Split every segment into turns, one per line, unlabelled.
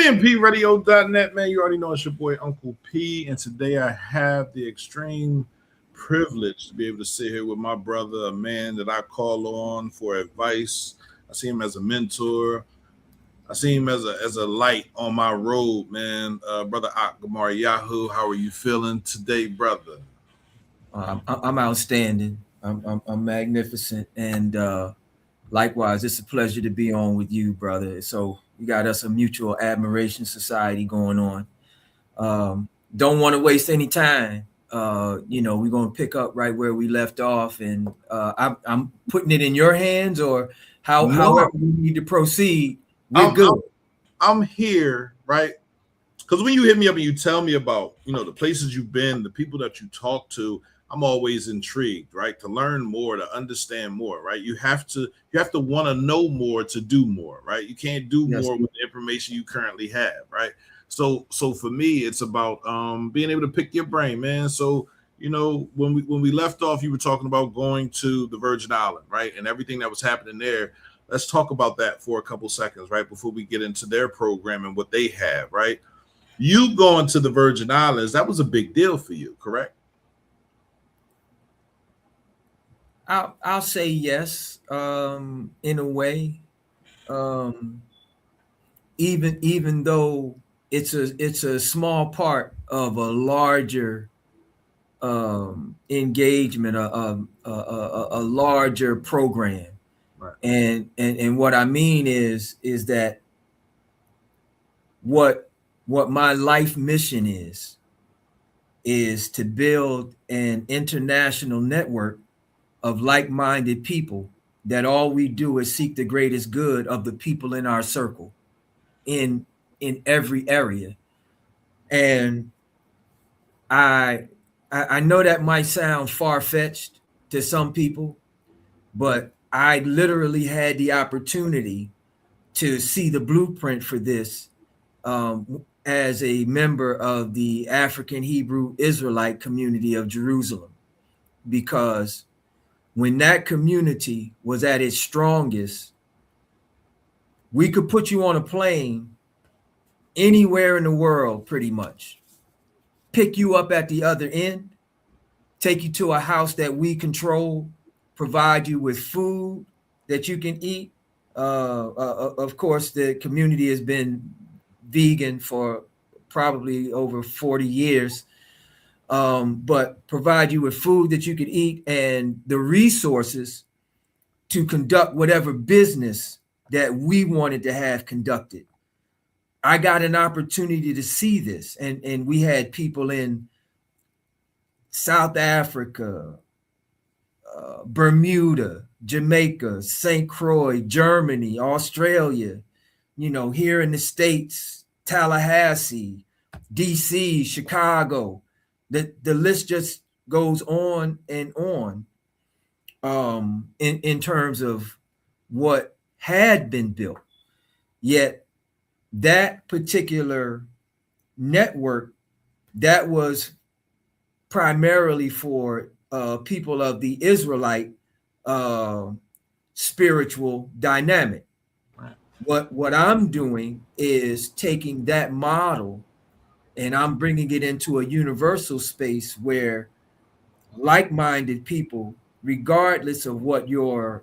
CMPRadio.net, man. You already know it's your boy Uncle P, and today I have the extreme privilege to be able to sit here with my brother, a man that I call on for advice. I see him as a mentor. I see him as a light on my road, man. Brother Ahk Gmariyahu, how are you feeling today, brother?
I'm outstanding. I'm magnificent, and likewise, it's a pleasure to be on with you, brother. So we got us a mutual admiration society going on. Don't want to waste any time. We're gonna pick up right where we left off, and I'm putting it in your hands, or however we need to proceed. We're good.
I'm here, right? Because when you hit me up and you tell me about, the places you've been, the people that you talk to, I'm always intrigued, right? To learn more, to understand more, right? You have to want to know more to do more, right? You can't do more with the information you currently have, right? So for me, it's about being able to pick your brain, man. So when we left off, you were talking about going to the Virgin Island, right, and everything that was happening there. Let's talk about that for a couple seconds, right, before we get into their program and what they have, right? You going to the Virgin Islands, that was a big deal for you, correct?
I'll say yes, in a way. Even though it's a small part of a larger engagement, a larger program,
right.
And what I mean is that what my life mission is to build an international network of like-minded people that all we do is seek the greatest good of the people in our circle in every area. And I know that might sound far-fetched to some people, but I literally had the opportunity to see the blueprint for this as a member of the African Hebrew Israelite community of Jerusalem, because when that community was at its strongest, we could put you on a plane anywhere in the world, pretty much, pick you up at the other end, take you to a house that we control, provide you with food that you can eat. Of course, the community has been vegan for probably over 40 years. But provide you with food that you could eat and the resources to conduct whatever business that we wanted to have conducted. I got an opportunity to see this, and we had people in South Africa, Bermuda, Jamaica, St. Croix, Germany, Australia, here in the States, Tallahassee, DC, Chicago. The list just goes on and on in terms of what had been built. Yet that particular network, that was primarily for people of the Israelite spiritual dynamic. Right. What I'm doing is taking that model and I'm bringing it into a universal space where like-minded people, regardless of what your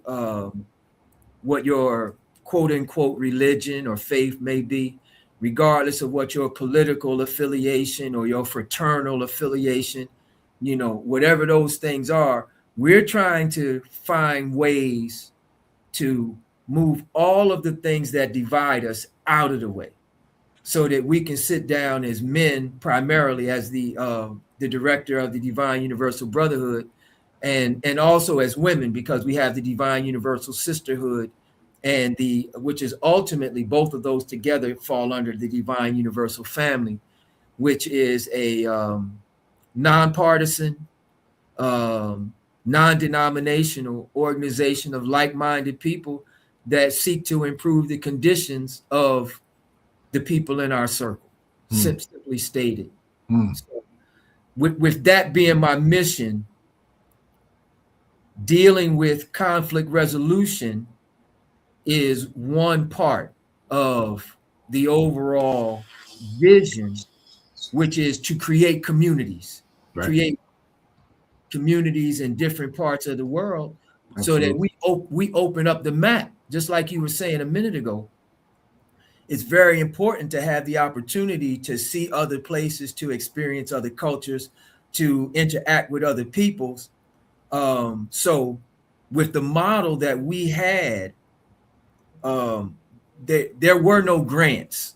quote unquote religion or faith may be, regardless of what your political affiliation or your fraternal affiliation, whatever those things are, we're trying to find ways to move all of the things that divide us out of the way, so that we can sit down as men, primarily as the director of the Divine Universal Brotherhood, and also as women, because we have the Divine Universal Sisterhood, and which is ultimately, both of those together fall under the Divine Universal Family, which is a nonpartisan, non-denominational organization of like-minded people that seek to improve the conditions of the people in our circle, simply stated. So with that being my mission, dealing with conflict resolution is one part of the overall vision, which is to create communities,
Right.
create communities in different parts of the world, so that
Absolutely.
we open up the map, just like you were saying a minute ago. It's very important to have the opportunity to see other places, to experience other cultures, to interact with other peoples. So with the model that we had, there were no grants.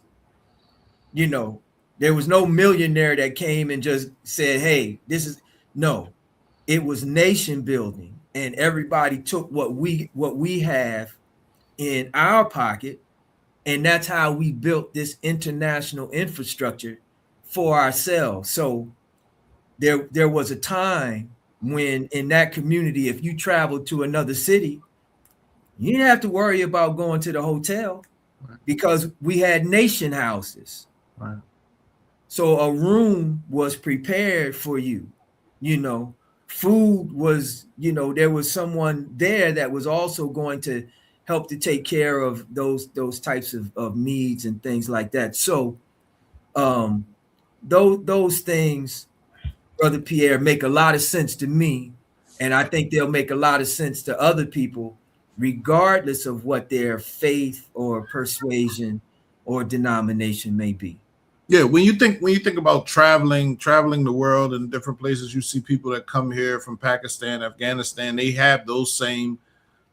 You know, there was no millionaire that came and just said, hey, this is no, it was nation building, and everybody took what we have in our pocket, and that's how we built this international infrastructure for ourselves. So there was a time when in that community, if you traveled to another city, you didn't have to worry about going to the hotel,
Right.
because we had nation houses.
Right.
So a room was prepared for you. You know, food was, there was someone there that was also going to help to take care of those types of needs and things like that. So um those things, Brother Pierre, make a lot of sense to me. And I think they'll make a lot of sense to other people, regardless of what their faith or persuasion or denomination may be.
Yeah, when you think about traveling the world and different places, you see people that come here from Pakistan, Afghanistan. They have those same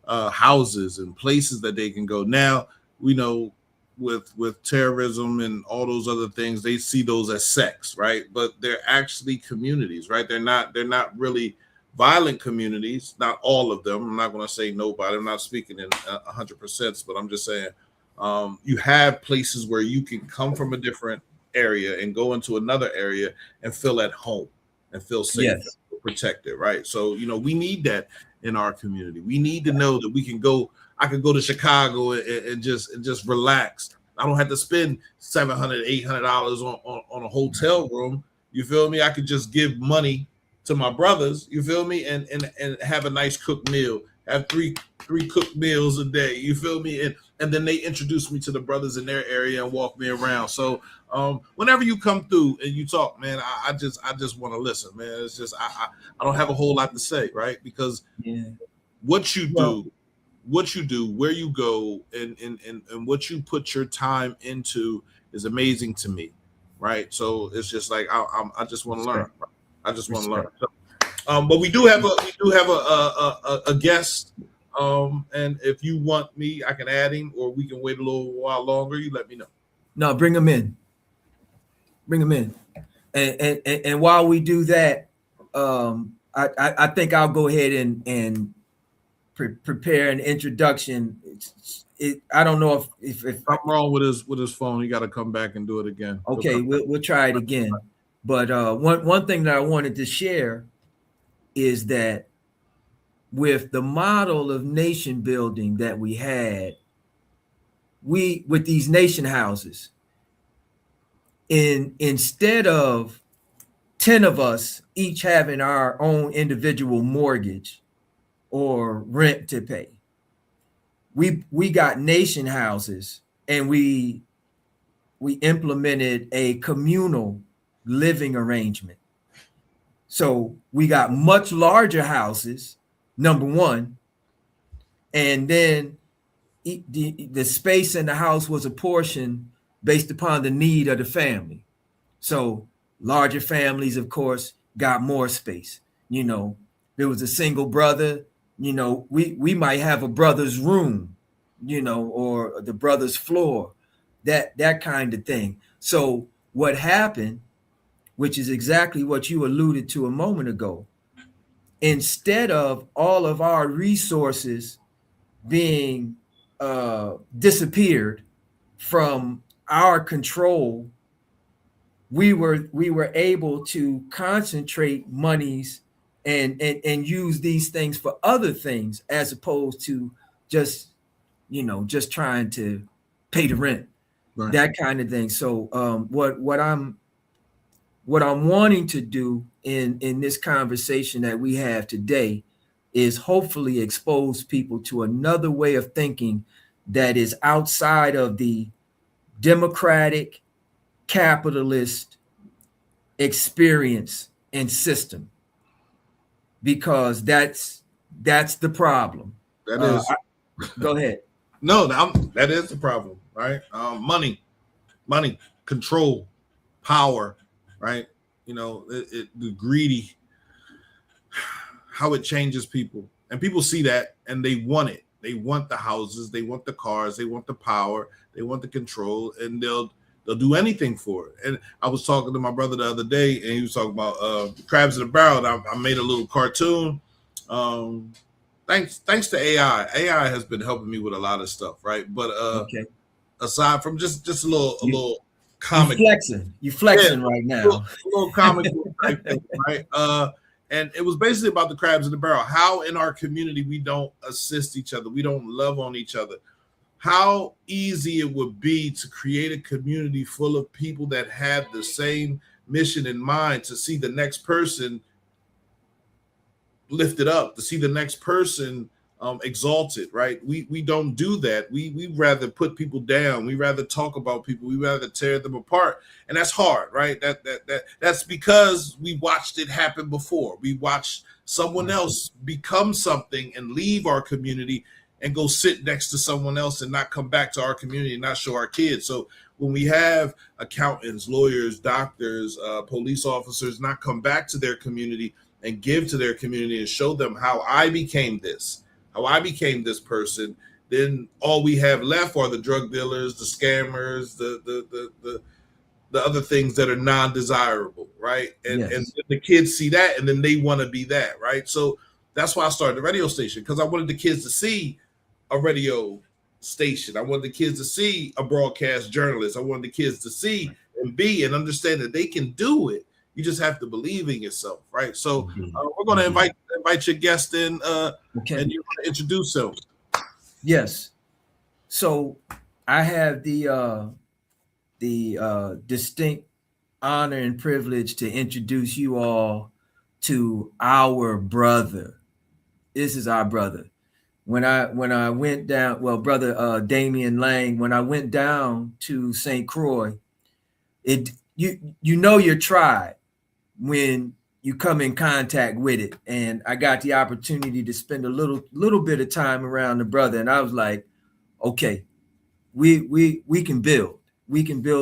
houses and places that they can go. Now we know with terrorism and all those other things, they see those as sects, right? But they're actually communities, right? They're not really violent communities. Not all of them. I'm not going to say nobody. I'm not speaking in 100%, but I'm just saying you have places where you can come from a different area and go into another area and feel at home and feel safe,
Yes.
protected, right? So we need that in our community. We need to know that we can go. I could go to Chicago and just relax. I don't have to spend $700, $800 on a hotel room. You feel me? I could just give money to my brothers. You feel me? And have a nice cooked meal. Have three cooked meals a day. You feel me? And then they introduce me to the brothers in their area and walk me around. So whenever you come through and you talk, man, I just want to listen, man. It's just I don't have a whole lot to say, right? Because
Yeah.
what you
Well,
do, where you go, and what you put your time into is amazing to me, right? So it's just like I just want to learn.
respect.
I just want to learn.
Respect.
So, but we do have a guest. And if you want me, I can add him, or we can wait a little while longer. You let me know.
No, bring them in. Bring them in. And while we do that, I think I'll go ahead and prepare an introduction. I don't know if
Something wrong with his phone. He got to come back and do it again.
okay, we'll try it again. But one thing that I wanted to share is that with the model of nation building that we had, we with these nation houses, instead of 10 of us each having our own individual mortgage or rent to pay, we got nation houses, and we implemented a communal living arrangement. So we got much larger houses, number one, and then the space in the house was apportioned based upon the need of the family. So larger families, of course, got more space. There was a single brother, we might have a brother's room, or the brother's floor, that kind of thing. So what happened, which is exactly what you alluded to a moment ago, instead of all of our resources being disappeared from our control, we were able to concentrate monies and use these things for other things, as opposed to just trying to pay the rent,
Right.
that kind of thing. So what I'm wanting to do in this conversation that we have today is hopefully expose people to another way of thinking that is outside of the democratic, capitalist experience and system, because that's the problem.
That is
Go ahead.
no, that is the problem, right? Money, control, power, right? The greedy, how it changes people, and people see that and they want it. They want the houses, they want the cars, they want the power, they want the control, and they'll do anything for it. And I was talking to my brother the other day, and he was talking about crabs in a barrel. And I made a little cartoon. Um, thanks to AI. AI has been helping me with a lot of stuff, right? But
Okay.
aside from just a little
You
comic,
flexing right now.
a little comic book type thing, right? And it was basically about the crabs in the barrel. How in our community we don't assist each other, we don't love on each other. How easy it would be to create a community full of people that have the same mission in mind, to see the next person lifted up, to see the next person exalted, right? We don't do that. We rather put people down. We rather talk about people. We rather tear them apart, and that's hard, right? That's because we watched it happen before. We watched someone else become something and leave our community and go sit next to someone else and not come back to our community and not show our kids. So when we have accountants, lawyers, doctors, police officers not come back to their community and give to their community and show them how I became this person, then all we have left are the drug dealers, the scammers, the other things that are non-desirable, right? And the kids see that, and then they want to be that, right? So that's why I started the radio station, because I wanted the kids to see a radio station. I wanted the kids to see a broadcast journalist. I wanted the kids to see and be and understand that they can do it. You just have to believe in yourself, right? So we're going to invite your guest in,
Okay.
and you're going to introduce him.
Yes. So I have the distinct honor and privilege to introduce you all to our brother. This is our brother. When I went down, well, brother Damian Lang, when I went down to St. Croix, you know your tribe when you come in contact with it. And I got the opportunity to spend a little bit of time around the brother, and I was like, okay, we can build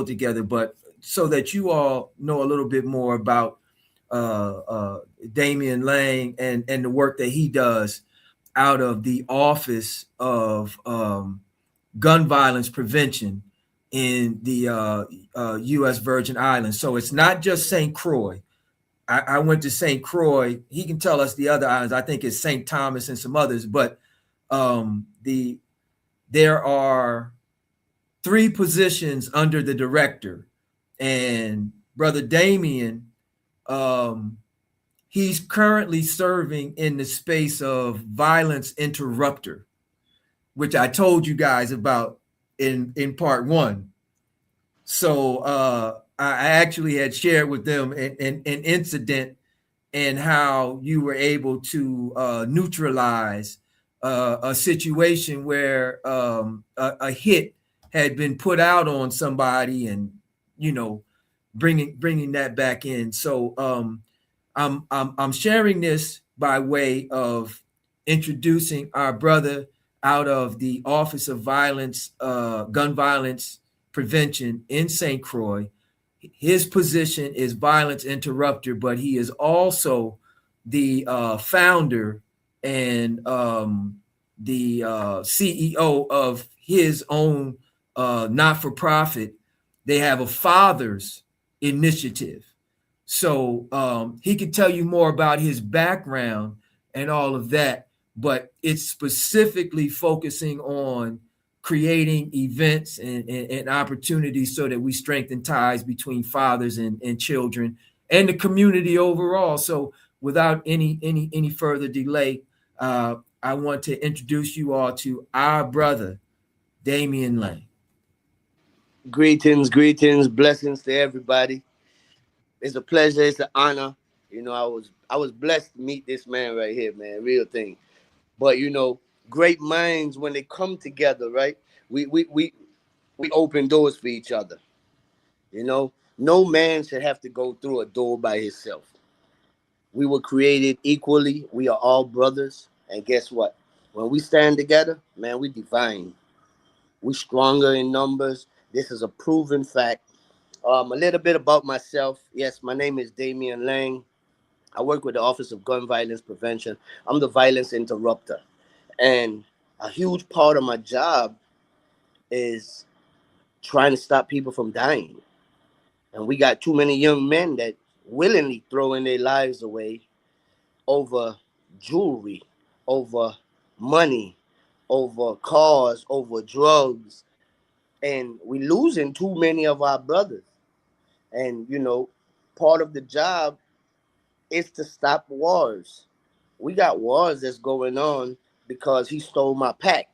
together. But so that you all know a little bit more about Damian Lang and the work that he does out of the Office of Gun Violence Prevention in the U.S. Virgin Islands. So it's not just St. Croix. I went to St. Croix. He can tell us the other islands. I think it's St. Thomas and some others. But there are 3 positions under the director. And Brother Damien, he's currently serving in the space of violence interrupter, which I told you guys about in part 1. So I actually had shared with them an incident and how you were able to neutralize a situation where a hit had been put out on somebody, and bringing that back in. So I'm sharing this by way of introducing our brother out of the Office of Gun Violence Prevention in St. Croix. His position is violence interrupter, but he is also the founder and the CEO of his own not-for-profit. They have a father's initiative. So he could tell you more about his background and all of that, but it's specifically focusing on creating events and opportunities so that we strengthen ties between fathers and children and the community overall. So without any further delay, I want to introduce you all to our brother, Damian Lang.
Greetings, blessings to everybody. It's a pleasure, it's an honor. I was blessed to meet this man right here, man. Real thing. But great minds when they come together, right? We we open doors for each other. You know, no man should have to go through a door by himself. We were created equally. We are all brothers. And guess what? When we stand together, man, we divine. We stronger in numbers. This is a proven fact. A little bit about myself. Yes, my name is Damian Lang. I work with the Office of Gun Violence Prevention. I'm the violence interrupter. And a huge part of my job is trying to stop people from dying. And we got too many young men that willingly throwing their lives away over jewelry, over money, over cars, over drugs. And we losing too many of our brothers. And, you know, part of the job is to stop wars. We got wars that's going on because he stole my pack.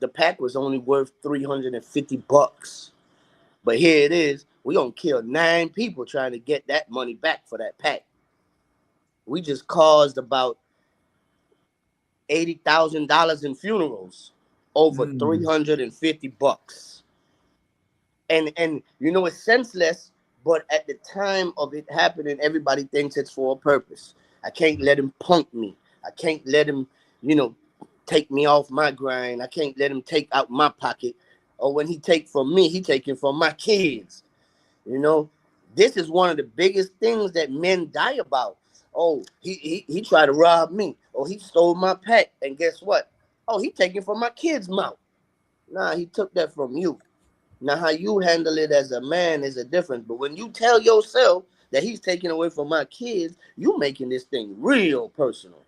The pack was only worth $350. But here it is. We gonna kill 9 people trying to get that money back for that pack. We just caused about $80,000 in funerals over $350. And you know, it's senseless, but at the time of it happening, everybody thinks it's for a purpose. I can't let him punk me. I can't let him, you know, take me off my grind. I can't let him take out my pocket. Or when he take from me, he taking from my kids. You know, this is one of the biggest things that men die about. Oh, he tried to rob me. Oh, he stole my pack. And guess what? Oh, he taking from my kids' mouth. Nah, he took that from you. Now, how you handle it as a man is a difference. But when you tell yourself that he's taking away from my kids, you making this thing real personal.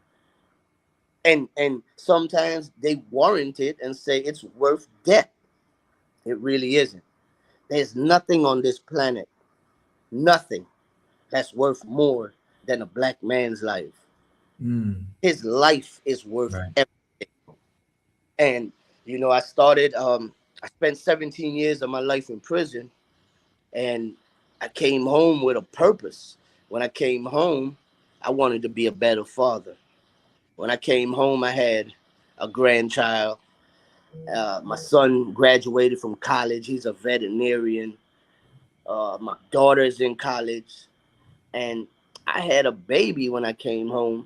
And sometimes they warrant it and say it's worth death. It really isn't. There's nothing on this planet, nothing that's worth more than a black man's life. His life is worth everything. And, you know, I spent 17 years of my life in prison, and I came home with a purpose. When I came home, I wanted to be a better father. When I came home, I had a grandchild. My son graduated from college. He's a veterinarian. My daughter's in college. And I had a baby when I came home,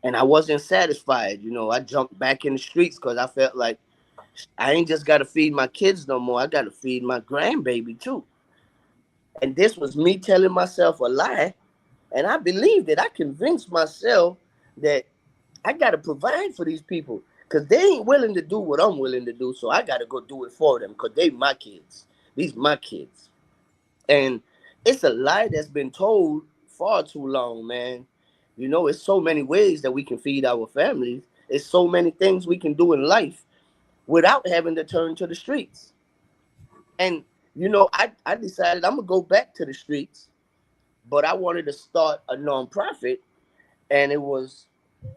and I wasn't satisfied. You know, I jumped back in the streets because I felt like I ain't just got to feed my kids no more. I got to feed my grandbaby too. And this was me telling myself a lie. And I believed it. I convinced myself that I got to provide for these people because they ain't willing to do what I'm willing to do. So I got to go do it for them because they my kids. These my kids. And it's a lie that's been told far too long, man. You know, it's so many ways that we can feed our families. It's so many things we can do in life without having to turn to the streets. And, you know, I decided I'm going to go back to the streets, but I wanted to start a nonprofit. And it was,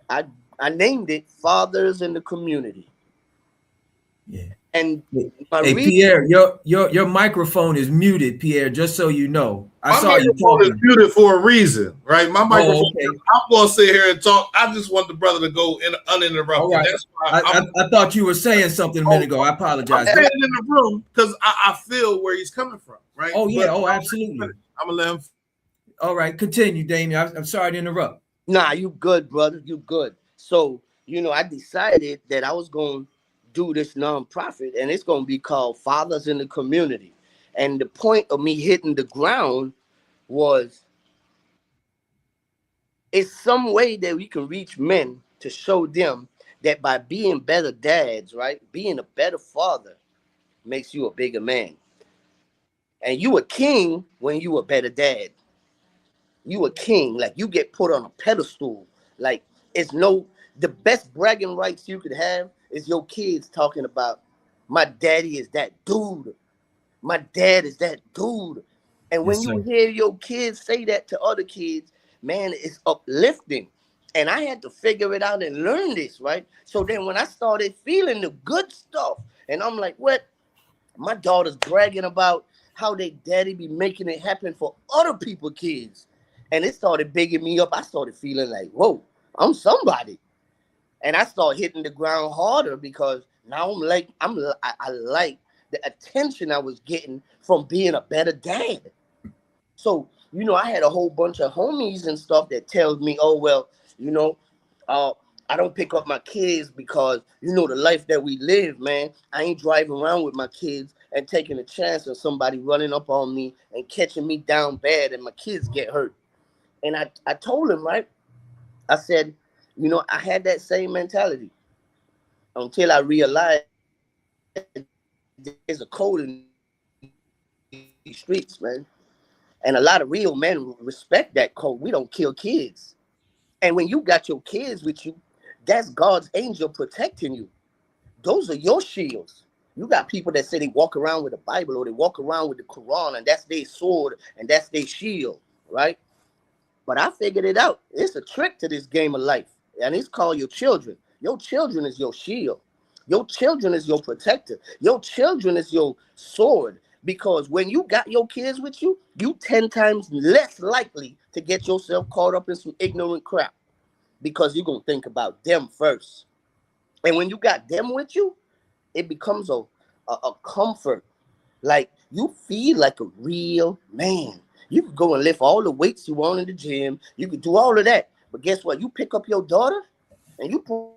I named it Fathers in the Community.
Yeah.
And
hey, Pierre, your microphone is muted, Pierre, just so you know.
My microphone is muted for a reason, right? My microphone, okay. I'm going to sit here and talk. I just want the brother to go uninterrupted.
Right. That's why I thought you were saying something a minute ago. I apologize.
I'm staying in the room because I feel where he's coming from, right?
Oh, yeah. Absolutely.
I'm going to let him.
All right. Continue, Damien. I'm sorry to interrupt.
Nah, you good, brother. You good. So, you know, I decided that I was going to do this nonprofit, and it's going to be called Fathers in the Community. And the point of me hitting the ground was it's some way that we can reach men to show them that by being better dads, right, being a better father makes you a bigger man. And you a king when you a better dad. You a king, like you get put on a pedestal. Like it's the best bragging rights you could have is your kids talking about my daddy is that dude. My dad is that dude. And when you hear your kids say that to other kids, man, it's uplifting. And I had to figure it out and learn this, right? So then when I started feeling the good stuff, and I'm like, what? My daughter's bragging about how they daddy be making it happen for other people's kids. And it started bigging me up. I started feeling like, whoa, I'm somebody. And I started hitting the ground harder because now I like the attention I was getting from being a better dad. So, you know, I had a whole bunch of homies and stuff that tells me, oh, well, you know, I don't pick up my kids because, you know, the life that we live, man. I ain't driving around with my kids and taking a chance of somebody running up on me and catching me down bad and my kids get hurt. And I told him, right, I said, you know, I had that same mentality until I realized there's a code in these streets, man. And a lot of real men respect that code. We don't kill kids. And when you got your kids with you, that's God's angel protecting you. Those are your shields. You got people that say they walk around with the Bible or they walk around with the Quran and that's their sword and that's their shield, right? But I figured it out. It's a trick to this game of life. And it's called your children. Your children is your shield. Your children is your protector. Your children is your sword. Because when you got your kids with you, you 10 times less likely to get yourself caught up in some ignorant crap. Because you're going to think about them first. And when you got them with you, it becomes a comfort. Like you feel like a real man. You could go and lift all the weights you want in the gym. You could do all of that. But guess what? You pick up your daughter and you put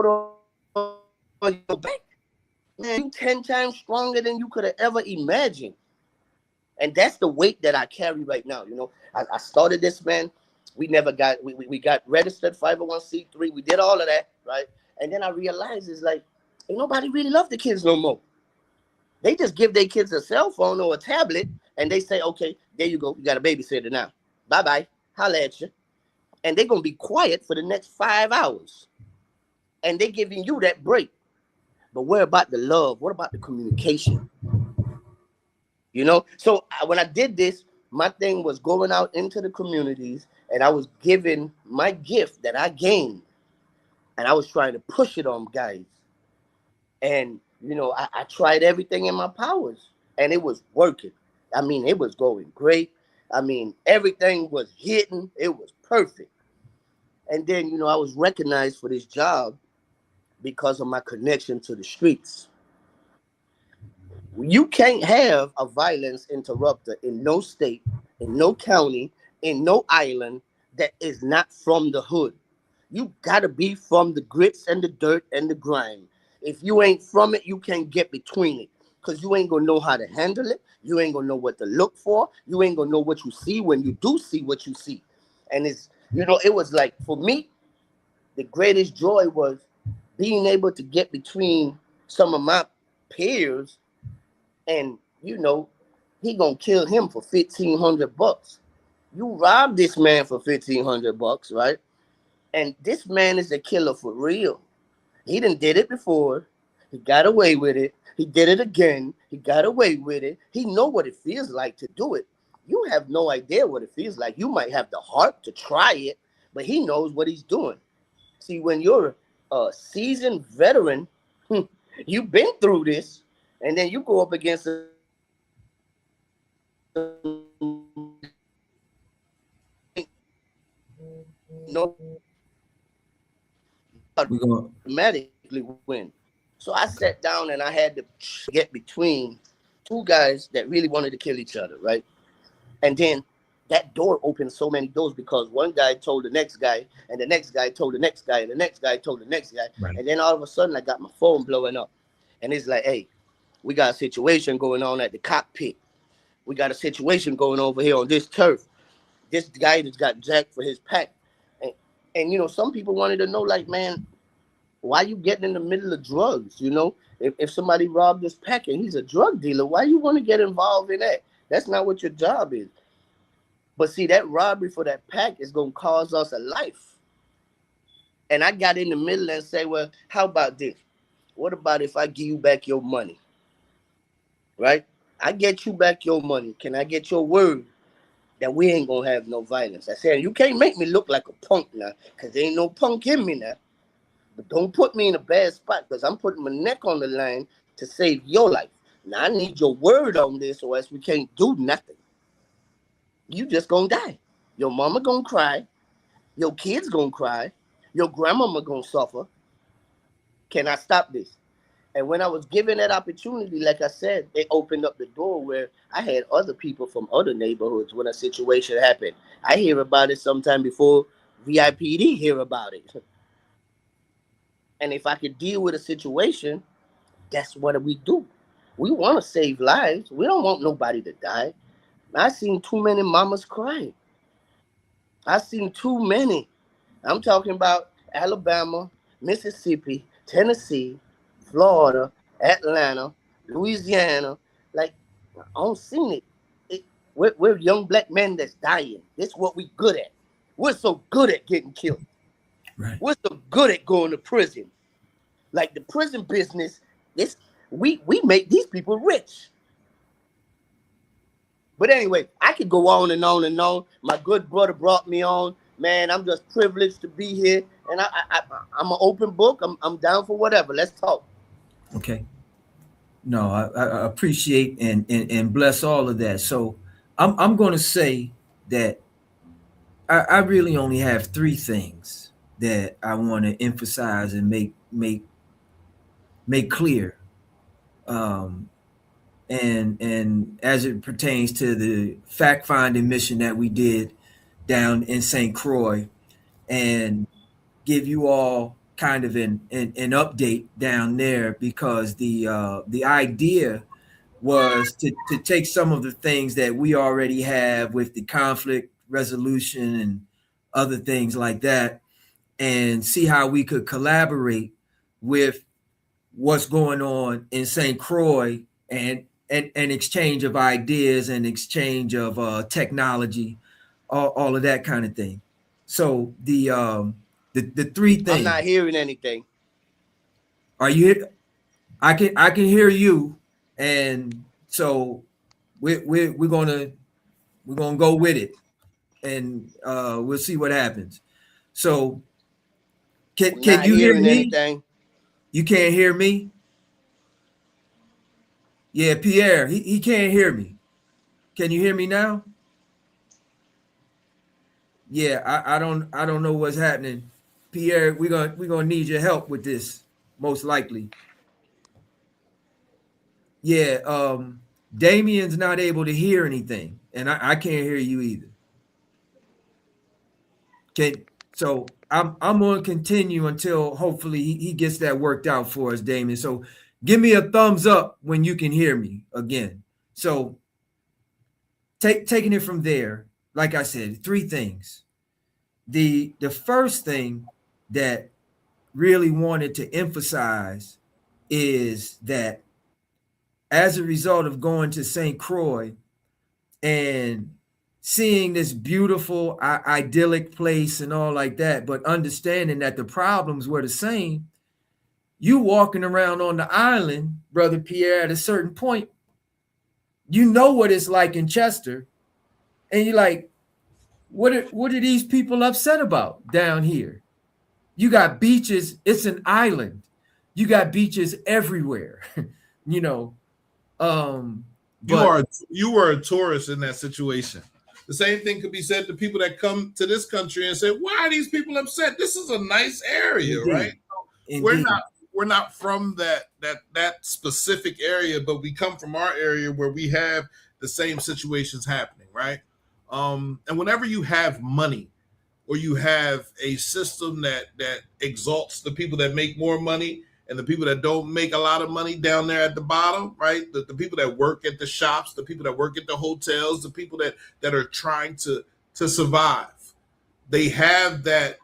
her on your back. Man, you 10 times stronger than you could have ever imagined. And that's the weight that I carry right now. You know, I started this, man. We never got, we got registered 501c3. We did all of that, right? And then I realized it's like, ain't nobody really love the kids no more. They just give their kids a cell phone or a tablet and they say, okay, there you go. You got a babysitter now. Bye-bye. Holla at you. And they're going to be quiet for the next 5 hours. And they're giving you that break. But what about the love? What about the communication? You know? So when I did this, my thing was going out into the communities and I was giving my gift that I gained. And I was trying to push it on guys. And, you know, I tried everything in my powers and it was working. I mean, it was going great. I mean, everything was hitting. It was perfect. And then, you know, I was recognized for this job because of my connection to the streets. You can't have a violence interrupter in no state, in no county, in no island that is not from the hood. You gotta be from the grits and the dirt and the grime. If you ain't from it, you can't get between it because you ain't gonna know how to handle it. You ain't gonna know what to look for. You ain't gonna know what you see when you do see what you see. And it's, you know, it was like, for me, the greatest joy was being able to get between some of my peers and, you know, he gonna kill him for $1,500. You robbed this man for $1,500, right? And this man is a killer for real. He done did it before. He got away with it. He did it again. He got away with it. He know what it feels like to do it. You have no idea what it feels like. You might have the heart to try it, but he knows what he's doing. See, when you're a seasoned veteran, you've been through this, and then you go up against a no automatically win. So I sat down and I had to get between two guys that really wanted to kill each other, right? And then that door opened so many doors because one guy told the next guy, and the next guy told the next guy, and the next guy told the next guy. Right. And then all of a sudden I got my phone blowing up. And it's like, hey, we got a situation going on at the cockpit. We got a situation going over here on this turf. This guy just got jacked for his pack. And you know, some people wanted to know, like, man, why you getting in the middle of drugs? You know, if somebody robbed this pack and he's a drug dealer, why you want to get involved in that? That's not what your job is. But see, that robbery for that pack is going to cause us a life. And I got in the middle and say, well, how about this? What about if I give you back your money? Right? I get you back your money. Can I get your word that we ain't going to have no violence? I said, you can't make me look like a punk now because there ain't no punk in me now. But don't put me in a bad spot because I'm putting my neck on the line to save your life. Now, I need your word on this or else we can't do nothing. You just gonna die. Your mama gonna cry. Your kids gonna cry. Your grandmama gonna suffer. Can I stop this? And when I was given that opportunity, like I said, it opened up the door where I had other people from other neighborhoods when a situation happened. I hear about it sometime before VIPD hear about it. And if I could deal with a situation, that's what we do. We want to save lives. We don't want nobody to die. I've seen too many mamas crying. I've seen too many. I'm talking about Alabama, Mississippi, Tennessee, Florida, Atlanta, Louisiana. Like, I seen it. We're young black men that's dying. This is what we good at. We're so good at getting killed.
Right.
We're so good at going to prison. Like the prison business, we make these people rich. But anyway, I could go on and on and on. My good brother brought me on. Man, I'm just privileged to be here, and I'm an open book. I'm down for whatever. Let's talk.
Okay. No, I appreciate and bless all of that. So I'm going to say that I really only have three things that I want to emphasize and make clear. And as it pertains to the fact-finding mission that we did down in St. Croix, and give you all kind of an update down there, because the idea was to take some of the things that we already have with the conflict resolution and other things like that, and see how we could collaborate with what's going on in St. Croix, and an exchange of ideas and exchange of technology, all of that kind of thing. So the three things.
I'm not hearing anything.
Are you here? I can hear you, and so we're gonna go with it, and we'll see what happens. So can you hear me?
Anything.
You can't hear me? Yeah, Pierre, he can't hear me. Can you hear me now? Yeah, I don't know what's happening. Pierre, we're gonna need your help with this, most likely. Yeah, Damien's not able to hear anything, and I can't hear you either. So I'm gonna continue until hopefully he gets that worked out for us, Damien. So give me a thumbs up when you can hear me again. So taking it from there, like I said, three things. The first thing that really wanted to emphasize is that as a result of going to St. Croix and seeing this beautiful, idyllic place and all like that, but understanding that the problems were the same, you walking around on the island, Brother Pierre, at a certain point, you know what it's like in Chester, and you're like, what are these people upset about down here? You got beaches, it's an island. You got beaches everywhere, you know.
You were a tourist in that situation. The same thing could be said to people that come to this country and say, why are these people upset? This is a nice area, indeed, right? Indeed. We're not from that specific area, but we come from our area where we have the same situations happening, right? And whenever you have money, or you have a system that exalts the people that make more money and the people that don't make a lot of money down there at the bottom, right? The people that work at the shops, the people that work at the hotels, the people that are trying to survive, they have that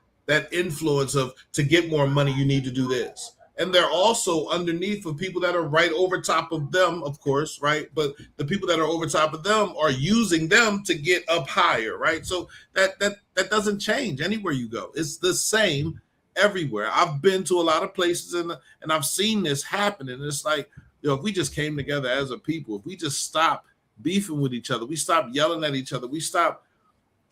influence of, to get more money, you need to do this. And they're also underneath of people that are right over top of them, of course, right? But the people that are over top of them are using them to get up higher, right? So that doesn't change anywhere you go. It's the same everywhere. I've been to a lot of places and I've seen this happen. And it's like, if we just came together as a people, if we just stop beefing with each other, we stop yelling at each other, we stop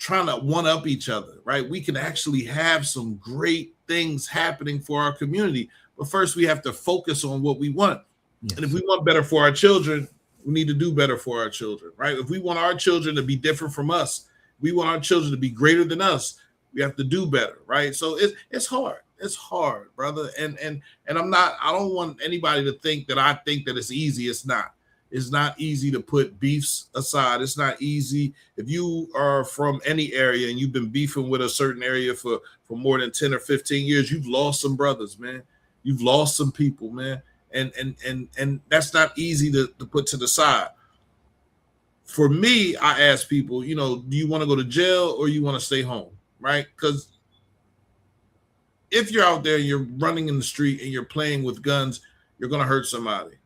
trying to one up each other, right? We can actually have some great things happening for our community. But first, we have to focus on what we want. Yes. And if we want better for our children, we need to do better for our children, right? If we want our children to be different from us, we want our children to be greater than us, we have to do better, right? So it's hard. It's hard, brother. And I don't want anybody to think that I think that it's easy. It's not. It's not easy to put beefs aside. It's not easy. If you are from any area and you've been beefing with a certain area for more than 10 or 15 years, you've lost some brothers, man. You've lost some people, man. And that's not easy to put to the side. For me, I ask people, you know, do you want to go to jail or you want to stay home? Right? Because if you're out there and you're running in the street and you're playing with guns, you're gonna hurt somebody.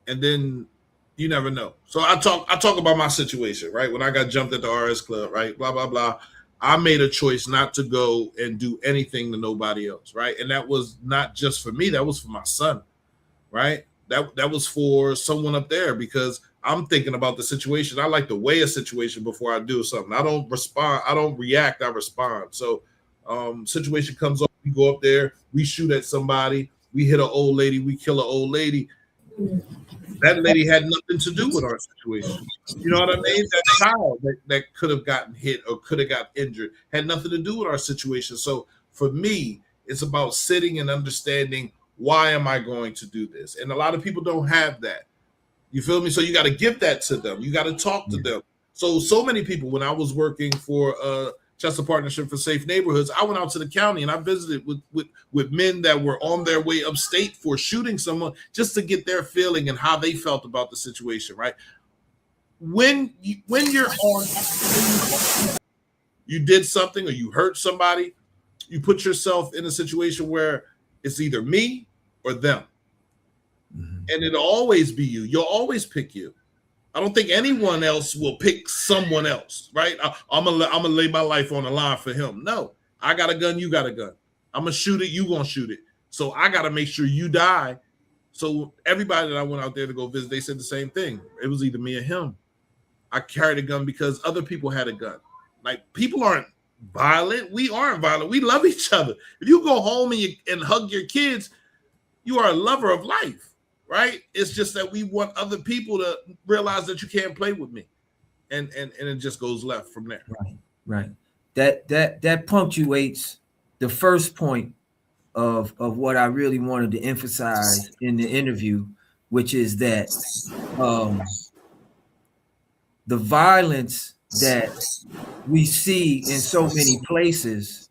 And then you never know. So I talk about my situation, right? When I got jumped at the RS Club, right? Blah, blah, blah. I made a choice not to go and do anything to nobody else, right? And that was not just for me, that was for my son, right? That was for someone up there because I'm thinking about the situation. I like to weigh a situation before I do something. I don't respond, I don't react, I respond. So situation comes up, we go up there, we shoot at somebody, we hit an old lady, we kill an old lady. That lady had nothing to do with our situation. You know what I mean? That child that could have gotten hit or could have got injured had nothing to do with our situation. So for me, it's about sitting and understanding, why am I going to do this? And a lot of people don't have that. You feel me? So you got to give that to them. You got to talk to them. So many people, when I was working for Chester Partnership for Safe Neighborhoods, I went out to the county and I visited with men that were on their way upstate for shooting someone just to get their feeling and how they felt about the situation, right? When you're on, you did something or you hurt somebody, you put yourself in a situation where it's either me or them. Mm-hmm. And it'll always be you. You'll always pick you. I don't think anyone else will pick someone else, right? I'm gonna lay my life on the line for him. No, I got a gun, you got a gun. I'm gonna shoot it, you gonna shoot it. So I gotta make sure you die. So everybody that I went out there to go visit, they said the same thing. It was either me or him. I carried a gun because other people had a gun. Like, people aren't violent. We aren't violent. We love each other. If you go home and hug your kids, you are a lover of life. Right? It's just that we want other people to realize that you can't play with me. And it just goes left from there.
Right. That punctuates the first point of what I really wanted to emphasize in the interview, which is that the violence that we see in so many places,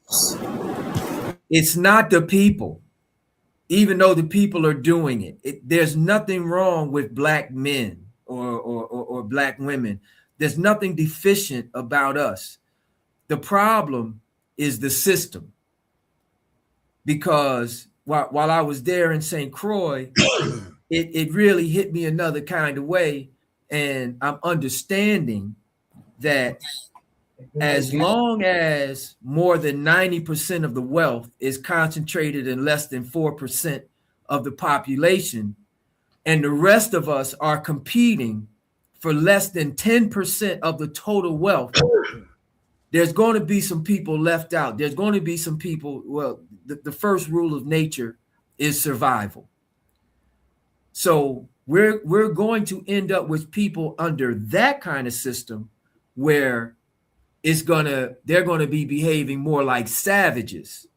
it's not the people. Even though the people are doing it, there's nothing wrong with Black men or Black women. There's nothing deficient about us. The problem is the system. Because while I was there in St. Croix, it really hit me another kind of way. And I'm understanding that as long as more than 90% of the wealth is concentrated in less than 4% of the population, and the rest of us are competing for less than 10% of the total wealth, there's going to be some people left out. There's going to be some people, well, the first rule of nature is survival. So we're going to end up with people under that kind of system where they're going to be behaving more like savages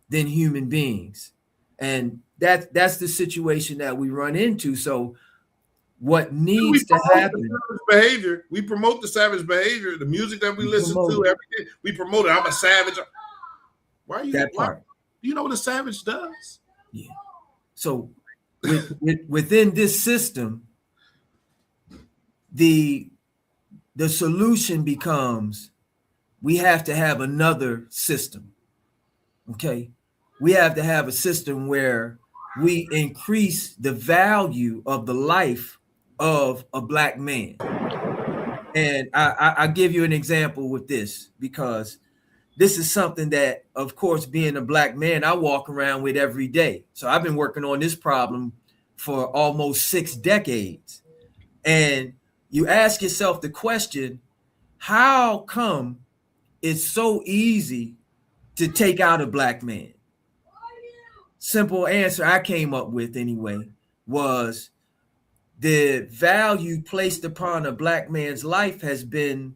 than human beings. And that's the situation that we run into. So what needs to happen?
Behavior. We promote the savage behavior. The music that we listen to, everything we promote it. I'm a savage. Why are you that part? Do you know what a savage does?
Yeah. So within this system, the solution becomes, we have to have another system. Okay. We have to have a system where we increase the value of the life of a Black man. And I give you an example with this, because this is something that, of course, being a Black man, I walk around with every day. So I've been working on this problem for almost 6 decades. And you ask yourself the question, how come it's so easy to take out a Black man? Simple answer I came up with anyway was the value placed upon a Black man's life has been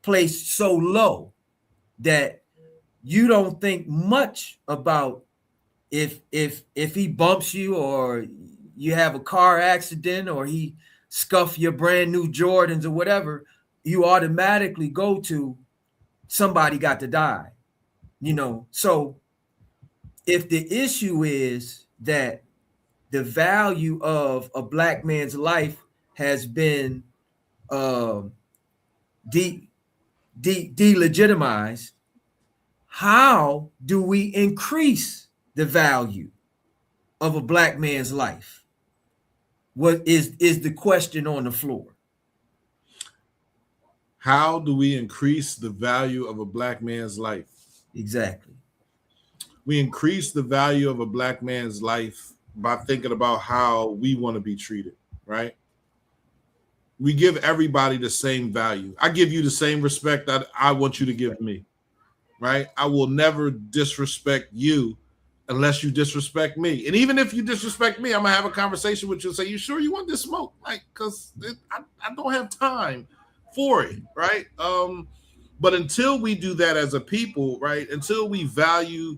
placed so low that you don't think much about if he bumps you, or you have a car accident, or he scuff your brand new Jordans or whatever. You automatically go to somebody got to die, you know. So if the issue is that the value of a black man's life has been delegitimized, how do we increase the value of a black man's life? What is the question on the floor?
How do we increase the value of a black man's life?
Exactly.
We increase the value of a black man's life by thinking about how we want to be treated, right? We give everybody the same value. I give you the same respect that I want you to give me, right? I will never disrespect you unless you disrespect me. And even if you disrespect me, I'm gonna have a conversation with you and say, you sure you want this smoke? Like, because I don't have time for it, right? But until we do that as a people, right? Until we value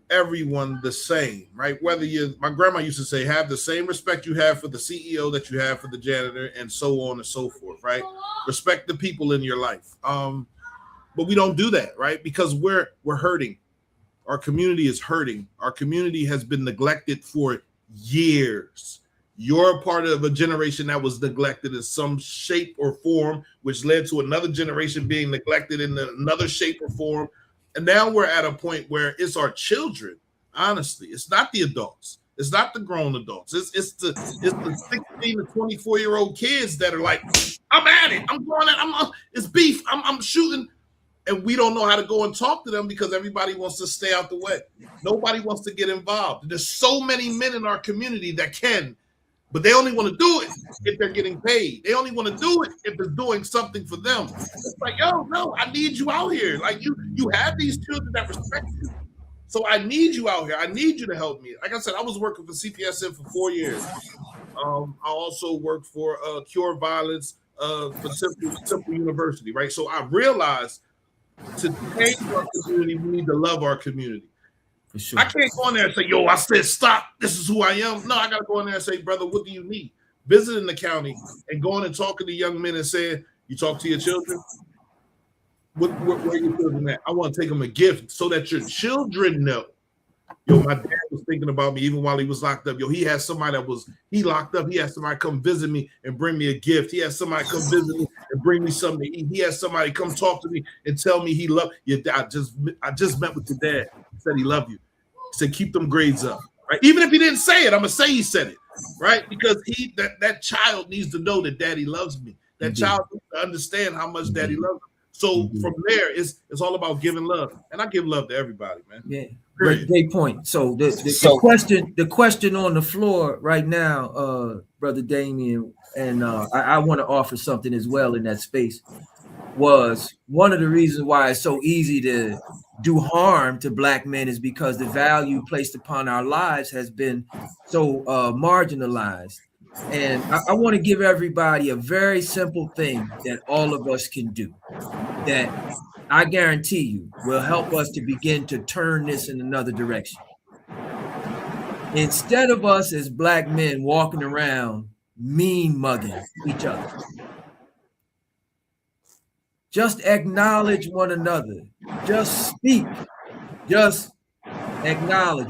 everyone the same, right? Whether my grandma used to say, have the same respect you have for the CEO that you have for the janitor, and so on and so forth, right? Respect the people in your life. But we don't do that, right? Because we're hurting. Our community is hurting. Our community has been neglected for years. You're a part of a generation that was neglected in some shape or form, which led to another generation being neglected in another shape or form. And now we're at a point where it's our children. Honestly, it's not the adults. It's not the grown adults. It's the 16 to 24-year-old kids that are like, I'm at it. I'm going at it. It's beef. I'm shooting. And we don't know how to go and talk to them because everybody wants to stay out the way. Nobody wants to get involved. There's so many men in our community that can, but they only want to do it if they're getting paid. They only want to do it if it's doing something for them. It's like, yo, no, I need you out here. Like you have these children that respect you. So I need you out here. I need you to help me. Like I said, I was working for CPSM for 4 years. I also worked for Cure Violence for Temple University, right? So I realized to change our community, we need to love our community.
For sure.
I can't go in there and say, yo, I said stop. This is who I am. No, I got to go in there and say, brother, what do you need? Visiting the county and going and talking to young men and saying, you talk to your children? Where are your children at? I want to take them a gift so that your children know. Yo, my dad was thinking about me even while he was locked up. Yo, he had somebody he locked up. He had somebody come visit me and bring me a gift. He had somebody come visit me and bring me something to eat. He had somebody come talk to me and tell me he loved you. I just met with your dad. He said he loved you. He said, keep them grades up. Right? Even if he didn't say it, I'm gonna say he said it, right? Because that child needs to know that daddy loves me. That child needs to understand how much daddy loves him. So from there, it's all about giving love. And I give love to everybody, man.
Yeah. Great point. So the question on the floor right now, Brother Damien, and I want to offer something as well in that space, was one of the reasons why it's so easy to do harm to black men is because the value placed upon our lives has been so marginalized. And I want to give everybody a very simple thing that all of us can do that I guarantee you will help us to begin to turn this in another direction. Instead of us as black men walking around mean mugging each other, just acknowledge one another. Just speak. Just acknowledge.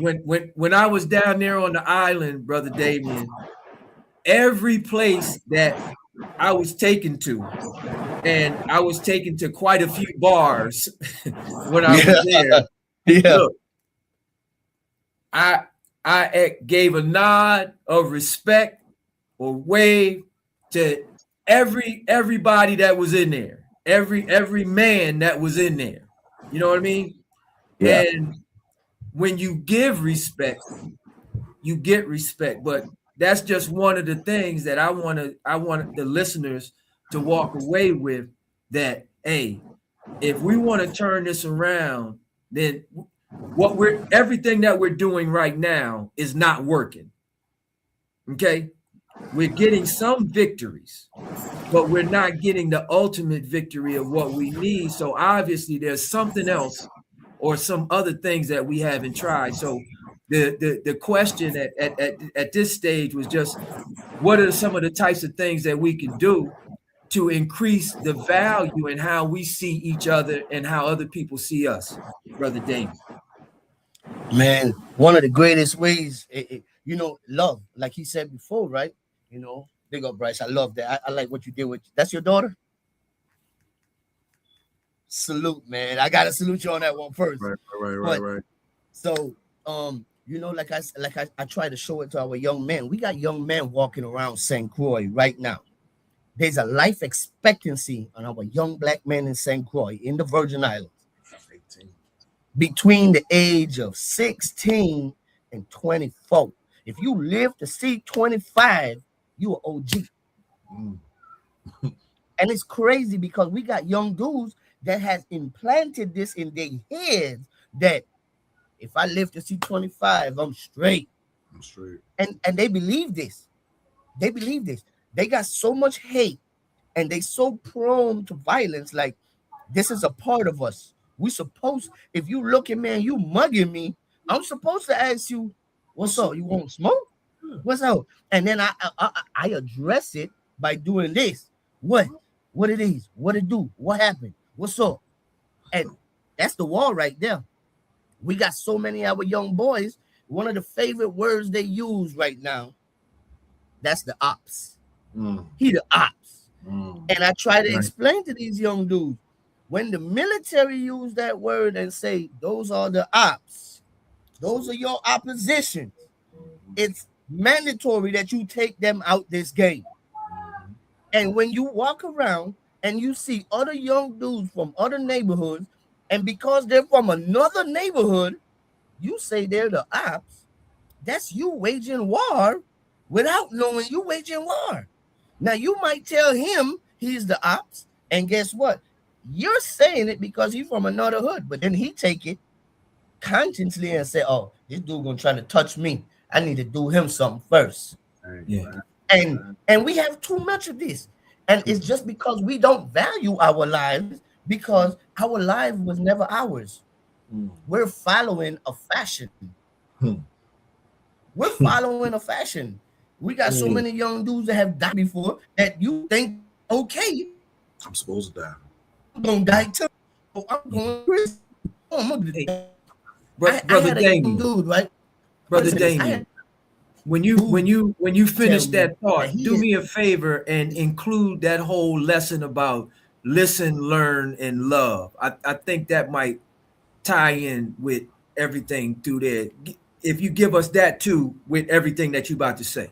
When I was down there on the island, Brother Damien, every place that I was taken to, and I was taken to quite a few bars when I was there.
Yeah.
Look, I gave a nod of respect or wave to everybody that was in there, every man that was in there. You know what I mean? Yeah. And when you give respect, you get respect. But that's just one of the things that I want the listeners to walk away with, that, hey, if we want to turn this around, then everything that we're doing right now is not working. Okay? We're getting some victories, but we're not getting the ultimate victory of what we need. So obviously there's something else or some other things that we haven't tried. So the question at this stage was just, what are some of the types of things that we can do to increase the value in how we see each other and how other people see us, Brother Damon?
Man, one of the greatest ways, love, like he said before, right? Big up, Bryce. I love that. I like what you did with. That's your daughter. Salute, man. I gotta salute you on that one first.
Right.
So, I try to show it to our young men. We got young men walking around St. Croix right now. There's a life expectancy on our young black men in St. Croix in the Virgin Islands
18.
between the age of 16 and 24. If you live to see 25, you are OG. And it's crazy because we got young dudes that has implanted this in their heads that if I live to see 25, I'm straight. And they believe this. They got so much hate and they so prone to violence. Like, this is a part of us. We supposed, if you looking, man, you mugging me, I'm supposed to ask you, what's up? You want smoke? What's up? And then I address it by doing this. What it is, what it do, what happened, what's up? And that's the wall right there. We got so many of our young boys. One of the favorite words they use right now, that's the ops. He the ops. And I try to explain to these young dudes, when the military use that word and say, those are the ops, those are your opposition, it's mandatory that you take them out this game. And when you walk around and you see other young dudes from other neighborhoods, and because they're from another neighborhood, you say they're the ops, that's you waging war without knowing you waging war. Now, you might tell him he's the ops, and guess what? You're saying it because he's from another hood, but then he take it consciously and say, oh, this dude gonna try to touch me. I need to do him something first.
Yeah.
And we have too much of this. And it's just because we don't value our lives, because our life was never ours. We're following a fashion. We're following a fashion. We got so many young dudes that have died before that you think, okay,
I'm supposed to die.
I'm gonna die too. I'm going to prison.
Brother Damien,
dude, right?
Brother Damien, when you finish that part, do me a favor and include that whole lesson about listen, learn, and love. I think that might tie in with everything through there. If you give us that too, with everything that you about to say.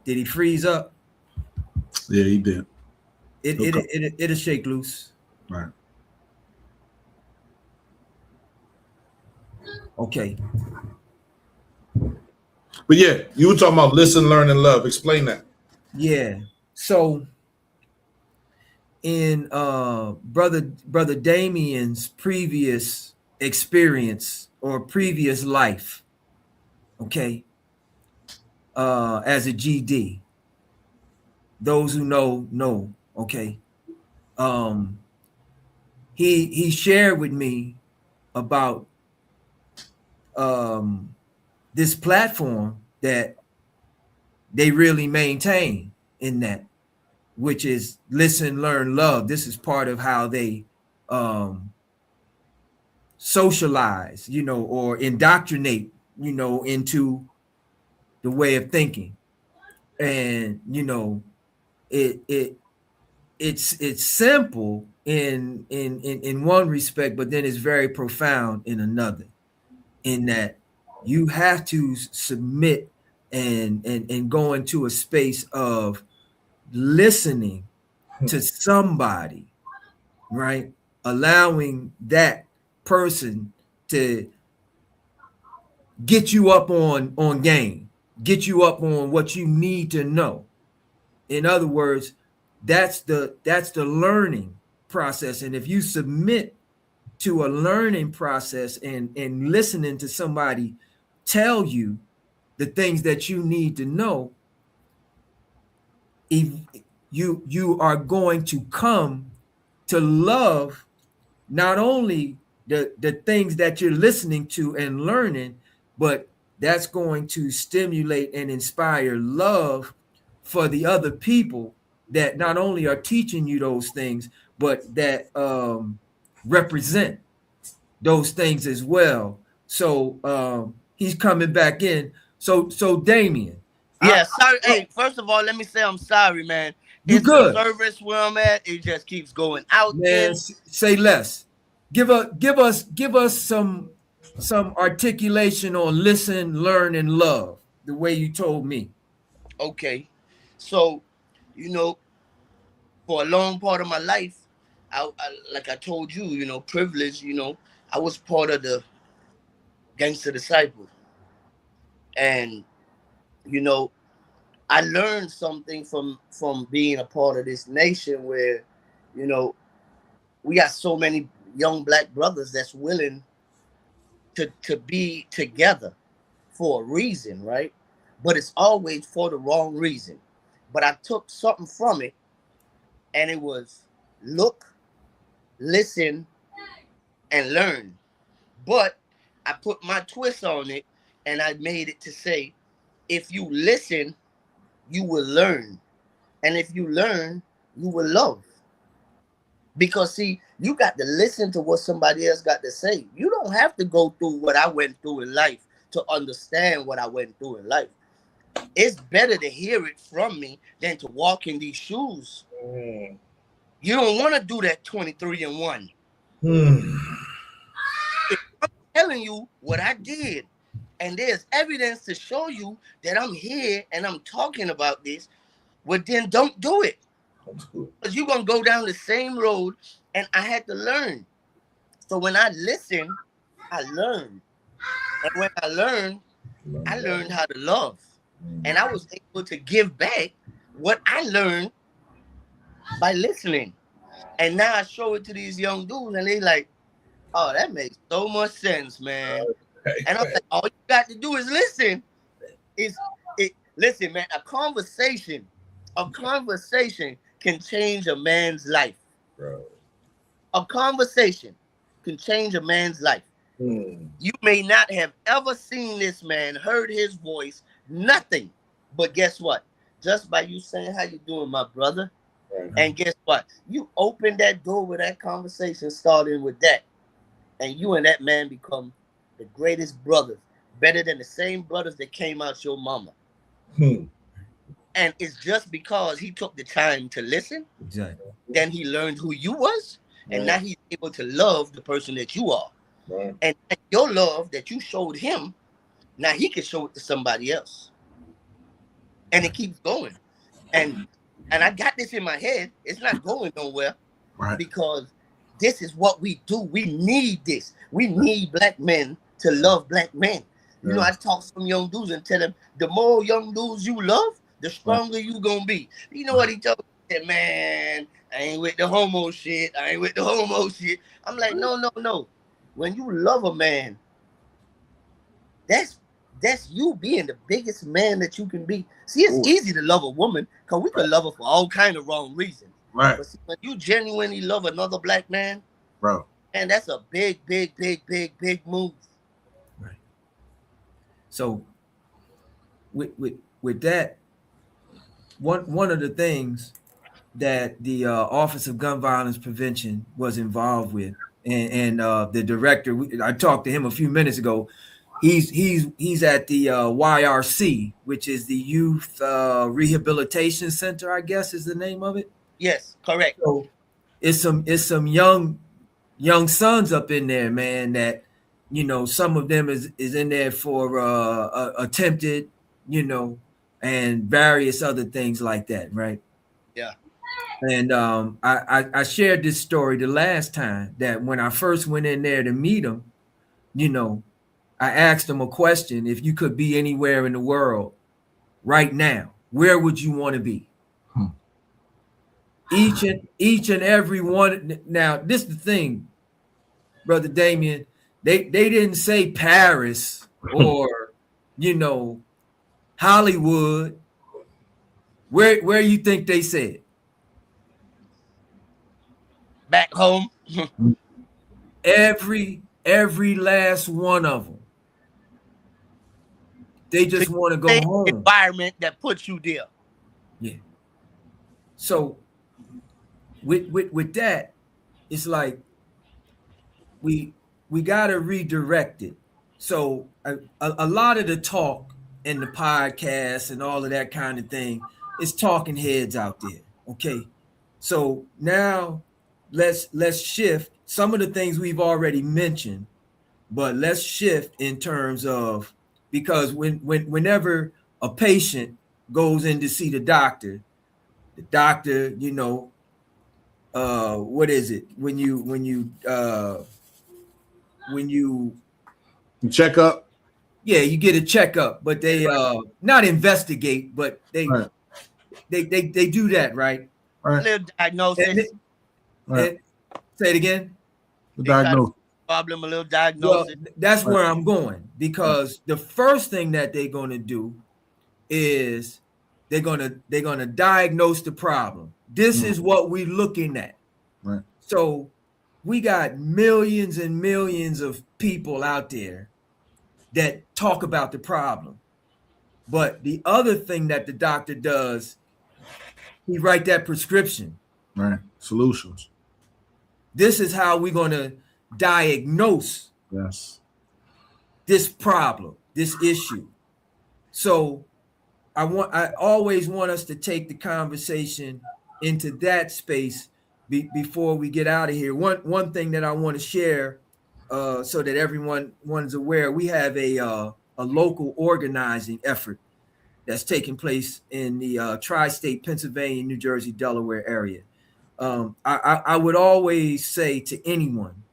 Did he freeze up?
Yeah, he did.
It'll shake loose.
Right.
Okay.
But yeah, you were talking about listen, learn, and love. Explain that.
Yeah. So in brother Damien's previous experience or previous life, okay, as a GD, those who know, okay, he shared with me about this platform that they really maintain in that, which is listen, learn, love. This is part of how they socialize, or indoctrinate, into the way of thinking. And it's simple in one respect, but then it's very profound in another, in that you have to submit and go into a space of listening to somebody, right? Allowing that person to get you up on game, get you up on what you need to know. In other words, that's the learning process. And if you submit to a learning process and listening to somebody tell you the things that you need to know, if you are going to come to love not only the things that you're listening to and learning, but that's going to stimulate and inspire love for the other people that not only are teaching you those things, but that represent those things as well. So he's coming back in. So Damien,
Yeah, sorry. Hey, first of all, let me say I'm sorry, man.
you
It's the
good,
service where I'm at. It just keeps going out
man.
in.
Say less. Give us some articulation on listen, learn, and love the way you told me.
Okay. So, you know, for a long part of my life, like I told you, privilege, I was part of the gangster disciple. And, you know, I learned something from being a part of this nation where, you know, we got so many young black brothers that's willing to be together for a reason, right? But it's always for the wrong reason. But I took something from it, and it was look, listen, and learn. But I put my twist on it, and I made it to say, if you listen, you will learn. And if you learn, you will love. Because see, you got to listen to what somebody else got to say. You don't have to go through what I went through in life to understand what I went through in life. It's better to hear it from me than to walk in these shoes. You don't want to do that 23 and 1. If I'm telling you what I did, and there's evidence to show you that I'm here and I'm talking about this, well, then don't do it. Because you're going to go down the same road, and I had to learn. So when I listen, I learn. And when I learned how to love. And I was able to give back what I learned by listening. And now I show it to these young dudes, and they like, oh, that makes so much sense, man. And I'm like, all you got to do is listen. Listen, man, a conversation can change a man's life.
Bro.
A conversation can change a man's life. You may not have ever seen this man, heard his voice, nothing. But guess what? Just by you saying how you doing, my brother, and guess what? You open that door with that conversation, starting with that, and you and that man become the greatest brothers, better than the same brothers that came out your mama. And it's just because he took the time to listen,
Exactly.
then he learned who you was, and now he's able to love the person that you are. And your love that you showed him, now he can show it to somebody else. And it keeps going. And I got this in my head. It's not going nowhere.
Right.
Because this is what we do. We need this. We need black men to love black men. You know, I talk to some young dudes and tell them, the more young dudes you love, the stronger you gonna be. You know what he told me? He said, man, I ain't with the homo shit. I'm like, no. When you love a man, that's you being the biggest man that you can be. See, it's easy to love a woman because we can love her for all kind of wrong reasons.
Right.
But see, when you genuinely love another black man,
bro,
and that's a big move.
Right. So with that, one of the things that the Office of Gun Violence Prevention was involved with, and the director, I talked to him a few minutes ago. He's at the YRC, which is the Youth Rehabilitation Center, I guess is the name of it.
Yes, correct.
So it's some young sons up in there, man, that, you know, some of them is in there for attempted, you know, and various other things like that, right?
Yeah.
And I shared this story the last time, that when I first went in there to meet him, you know, I asked him a question: if you could be anywhere in the world right now, where would you want to be? Each and every one. Now, this is the thing, Brother Damien. They didn't say Paris or, you know, Hollywood. Where you think they said?
back home.
Every last one of them. They just want to go home.
Environment that puts you there.
Yeah. So with that, it's like we got to redirect it. So a lot of the talk in the podcast and all of that kind of thing is talking heads out there. Okay. So now let's shift some of the things we've already mentioned, but let's shift in terms of, because whenever a patient goes in to see the doctor, you know, what is it when you
check up?
Yeah, you get a checkup, but they not investigate, but they do that, right?
Right.
Little diagnosis.
And say it again.
The diagnosis.
Problem, a little diagnosis.
Well, that's where I'm going, because the first thing that they're going to do is they're going to diagnose the problem. This is what we're looking at.
Right.
So we got millions and millions of people out there that talk about the problem. But the other thing that the doctor does, he write that prescription.
Right. Solutions.
This is how we're going to diagnose this problem, this issue. So I always want us to take the conversation into that space before we get out of here. One thing that I want to share, so that everyone's aware, we have a local organizing effort that's taking place in the tri-state Pennsylvania, New Jersey, Delaware area. I would always say to anyone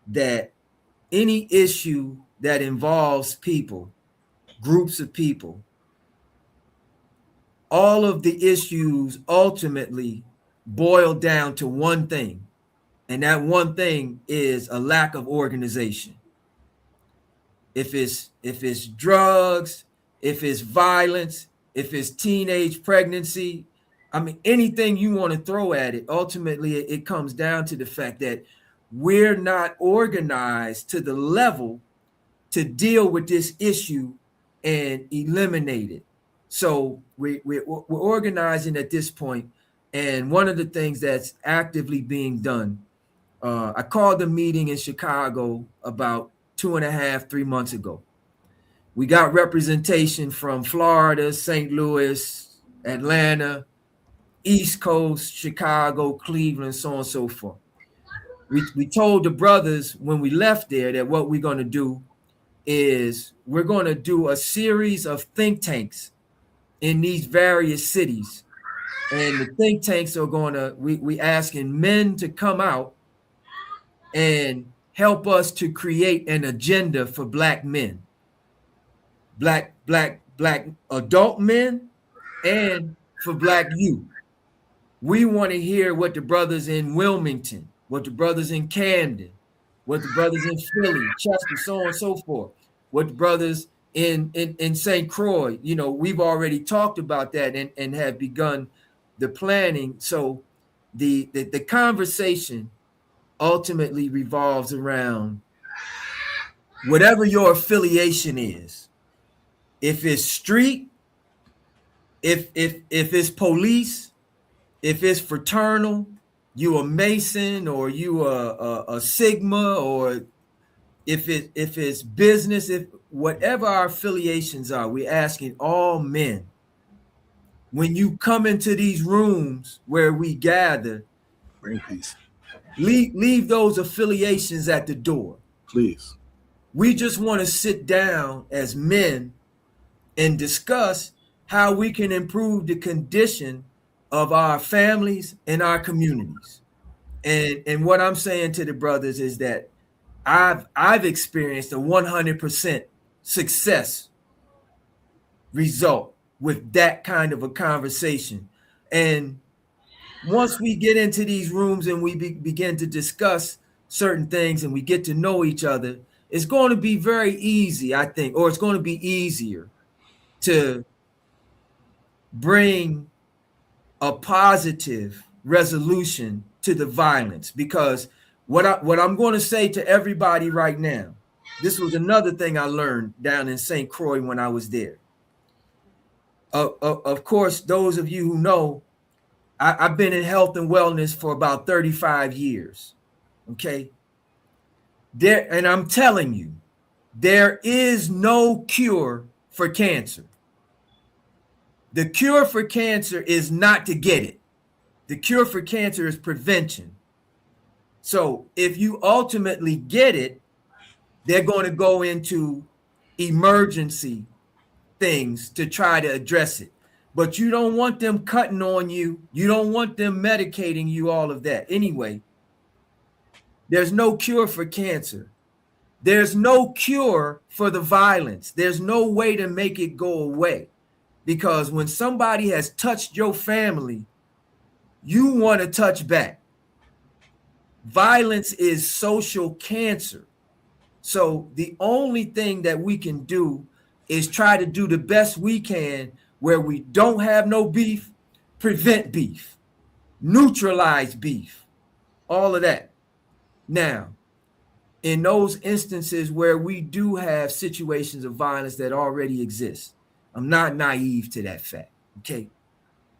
that any issue that involves people, groups of people, all of the issues ultimately boil down to one thing, and that one thing is a lack of organization. If it's drugs, if it's violence, if it's teenage pregnancy, I mean, anything you want to throw at it, ultimately it comes down to the fact that we're not organized to the level to deal with this issue and eliminate it. So we're organizing at this point, and one of the things that's actively being done, I called a meeting in Chicago about 3 months ago. We got representation from Florida, St. Louis, Atlanta, East Coast, Chicago, Cleveland, so on and so forth. We told the brothers when we left there that what we're going to do is we're going to do a series of think tanks in these various cities. And the think tanks are going to, we asking men to come out and help us to create an agenda for Black men, black adult men, and for Black youth. We want to hear what the brothers in Wilmington, what the brothers in Camden, what the brothers in Philly, Chester, so on and so forth, what the brothers in St. Croix, you know, we've already talked about that and have begun the planning. So the conversation ultimately revolves around whatever your affiliation is. If it's street, if it's police, if it's fraternal, you a Mason or you a Sigma, or if it's business, if whatever our affiliations are, we're asking all men, when you come into these rooms where we gather,
bring peace.
Leave those affiliations at the door.
Please.
We just want to sit down as men and discuss how we can improve the condition of our families and our communities. And what I'm saying to the brothers is that I've experienced a 100% success result with that kind of a conversation. And once we get into these rooms and we begin to discuss certain things and we get to know each other, it's going to be very easy, I think, or it's going to be easier to bring a positive resolution to the violence. Because what I'm going to say to everybody right now, this was another thing I learned down in St. Croix when I was there. Of course, those of you who know, I've been in health and wellness for about 35 years. Okay. And I'm telling you, there is no cure for cancer. The cure for cancer is not to get it. The cure for cancer is prevention. So if you ultimately get it, they're going to go into emergency things to try to address it. But you don't want them cutting on you. You don't want them medicating you, all of that. Anyway, there's no cure for cancer. There's no cure for the violence. There's no way to make it go away. Because when somebody has touched your family, you want to touch back. Violence is social cancer. So the only thing that we can do is try to do the best we can where we don't have no beef, prevent beef, neutralize beef, all of that. Now, in those instances where we do have situations of violence that already exist, I'm not naive to that fact, okay?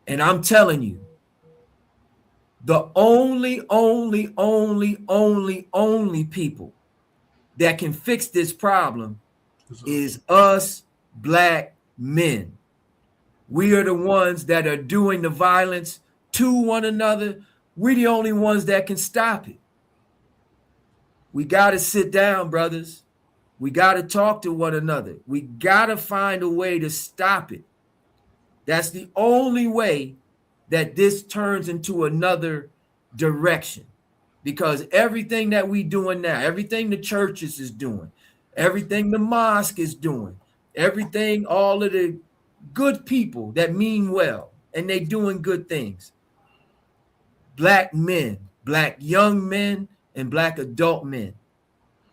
And I'm telling you, the only people that can fix this problem is us Black men. We are the ones that are doing the violence to one another. We're the only ones that can stop it. We got to sit down, brothers. We got to talk to one another. We got to find a way to stop it. That's the only way that this turns into another direction. Because everything that we doing now, everything the churches is doing, everything the mosque is doing, everything, all of the good people that mean well, and they doing good things. Black men, Black young men, and Black adult men.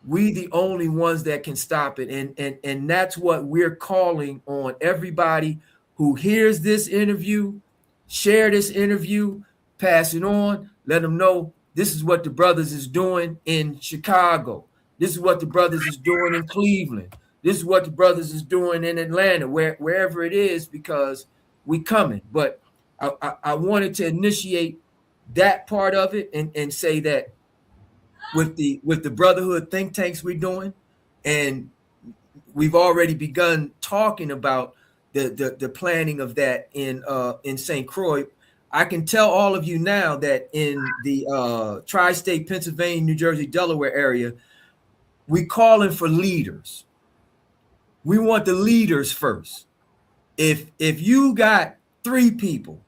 We the only ones that can stop it. And that's what we're calling on everybody who hears this interview, share this interview, pass it on, let them know this is what the brothers is doing in Chicago. This is what the brothers is doing in Cleveland. This is what the brothers is doing in Atlanta, wherever it is, because we coming. But I wanted to initiate that part of it and say that with the brotherhood think tanks we're doing, and we've already begun talking about the planning of that in St. Croix. I can tell all of you now that in the tri-state Pennsylvania, New Jersey, Delaware area, we calling for leaders. We want the leaders first. If you got 3 people,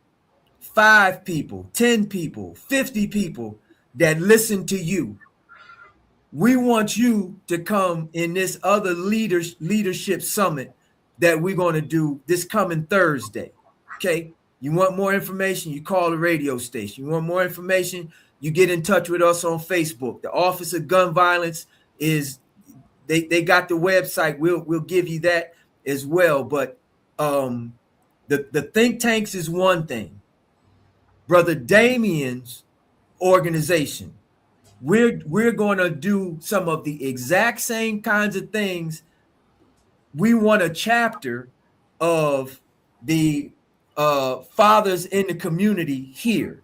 5 people, 10 people, 50 people that listen to you, we want you to come in this other leadership summit that we're going to do this coming Thursday. Okay. You want more information, you call the radio station. You want more information, you get in touch with us on Facebook. The Office of Gun Violence is, they got the website. We'll give you that as well. But the think tanks is one thing. Brother Damien's organization, we're going to do some of the exact same kinds of things. We want a chapter of the fathers in the community here.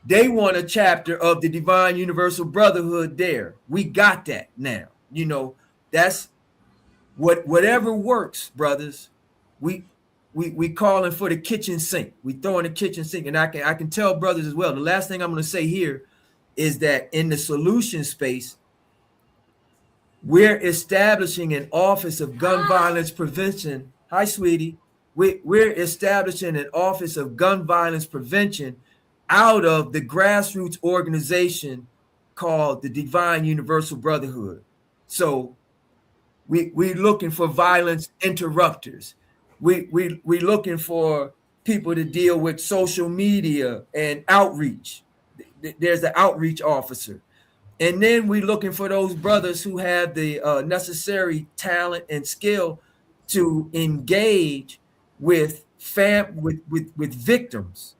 They want a chapter of the Divine Universal Brotherhood there. We got that now. You know, that's whatever works, brothers. We calling for the kitchen sink. We throwing the kitchen sink, and I can tell brothers as well. The last thing I'm going to say here is that in the solution space, we're establishing an Office of Gun Violence Prevention. Hi, sweetie. We're establishing an Office of Gun Violence Prevention out of the grassroots organization called the Divine Universal Brotherhood. So we're looking for violence interrupters. We're looking for people to deal with social media and outreach. There's the outreach officer. And then we're looking for those brothers who have the necessary talent and skill to engage with victims.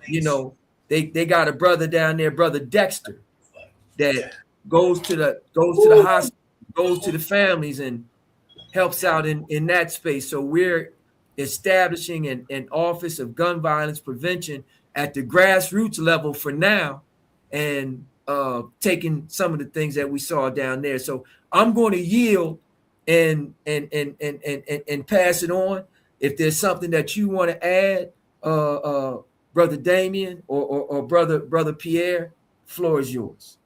You know, They got a brother down there, brother Dexter, that goes to the hospital, goes to the families and helps out in that space. So we're establishing an office of gun violence prevention at the grassroots level for now, and taking some of the things that we saw down there. So I'm going to yield and pass it on. If there's something that you want to add, brother Damien or brother Pierre, floor is yours.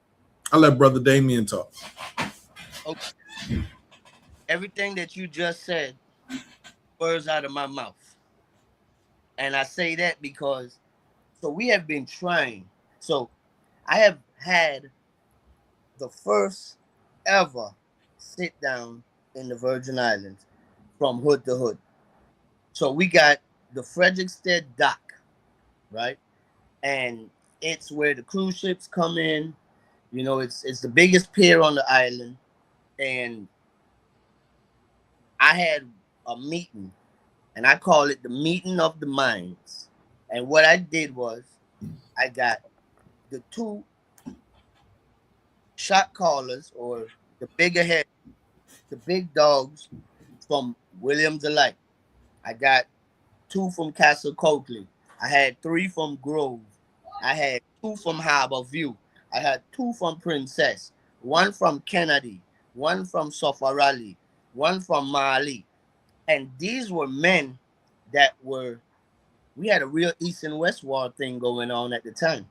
I'll let brother Damien talk.
Okay. Everything that you just said, words out of my mouth. And I say that because, so we have been trying. So I have had the first ever sit down in the Virgin Islands from hood to hood. So we got the Frederickstead dock, right? And it's where the cruise ships come in. You know, it's the biggest pier on the island. And I had a meeting, and I call it the meeting of the minds. And what I did was I got the two shot callers, or the bigger head, the big dogs from Williams Alike. I got 2 from Castle Coakley. I had 3 from Grove. I had 2 from Harbor View. I had 2 from Princess, 1 from Kennedy, 1 from Sofarali, 1 from Mali. And these were men that we had a real East and West war thing going on at the time.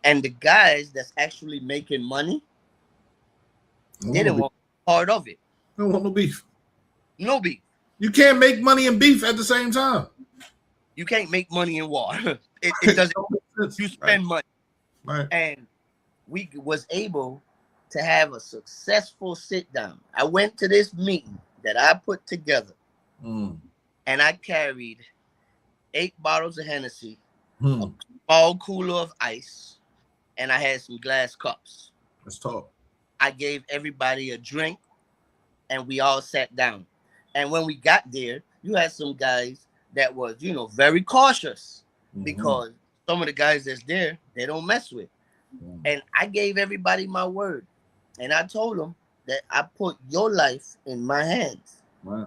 And the guys that's actually making money, they didn't want part of it.
They don't want no beef.
No beef.
You can't make money and beef at the same time.
You can't make money in war. It doesn't. You spend money.
Right.
And we was able to have a successful sit down. I went to this meeting that I put together, and I carried 8 bottles of Hennessy, a small cooler of ice, and I had some glass cups.
Let's talk.
I gave everybody a drink, and we all sat down. And when we got there, you had some guys that was, very cautious, because some of the guys that's there, they don't mess with. And I gave everybody my word. And I told them that I put your life in my hands.
Right.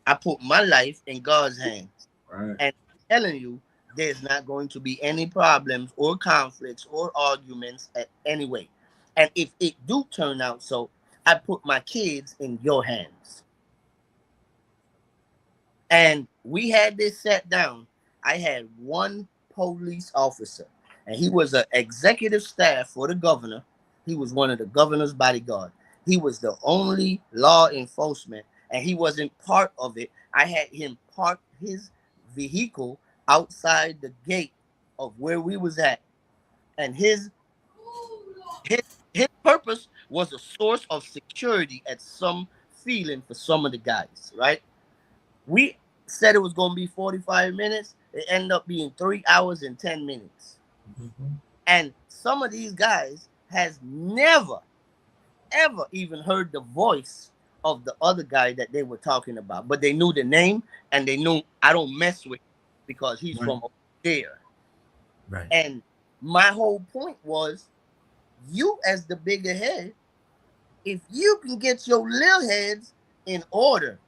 I put my life in God's hands.
Right.
And I'm telling you, there's not going to be any problems or conflicts or arguments at any way. And if it do turn out so, I put my kids in your hands. And we had this set down. I had 1 police officer, and he was an executive staff for the governor. He was one of the governor's bodyguard. He was the only law enforcement, and he wasn't part of it. I had him park his vehicle outside the gate of where we was at. And his purpose was a source of security at some feeling for some of the guys, right? We said it was going to be 45 minutes. It ended up being 3 hours and 10 minutes. And some of these guys has never, ever even heard the voice of the other guy that they were talking about. But they knew the name, and they knew I don't mess with him because he's from over there.
Right.
And my whole point was, you as the bigger head, if you can get your little heads in order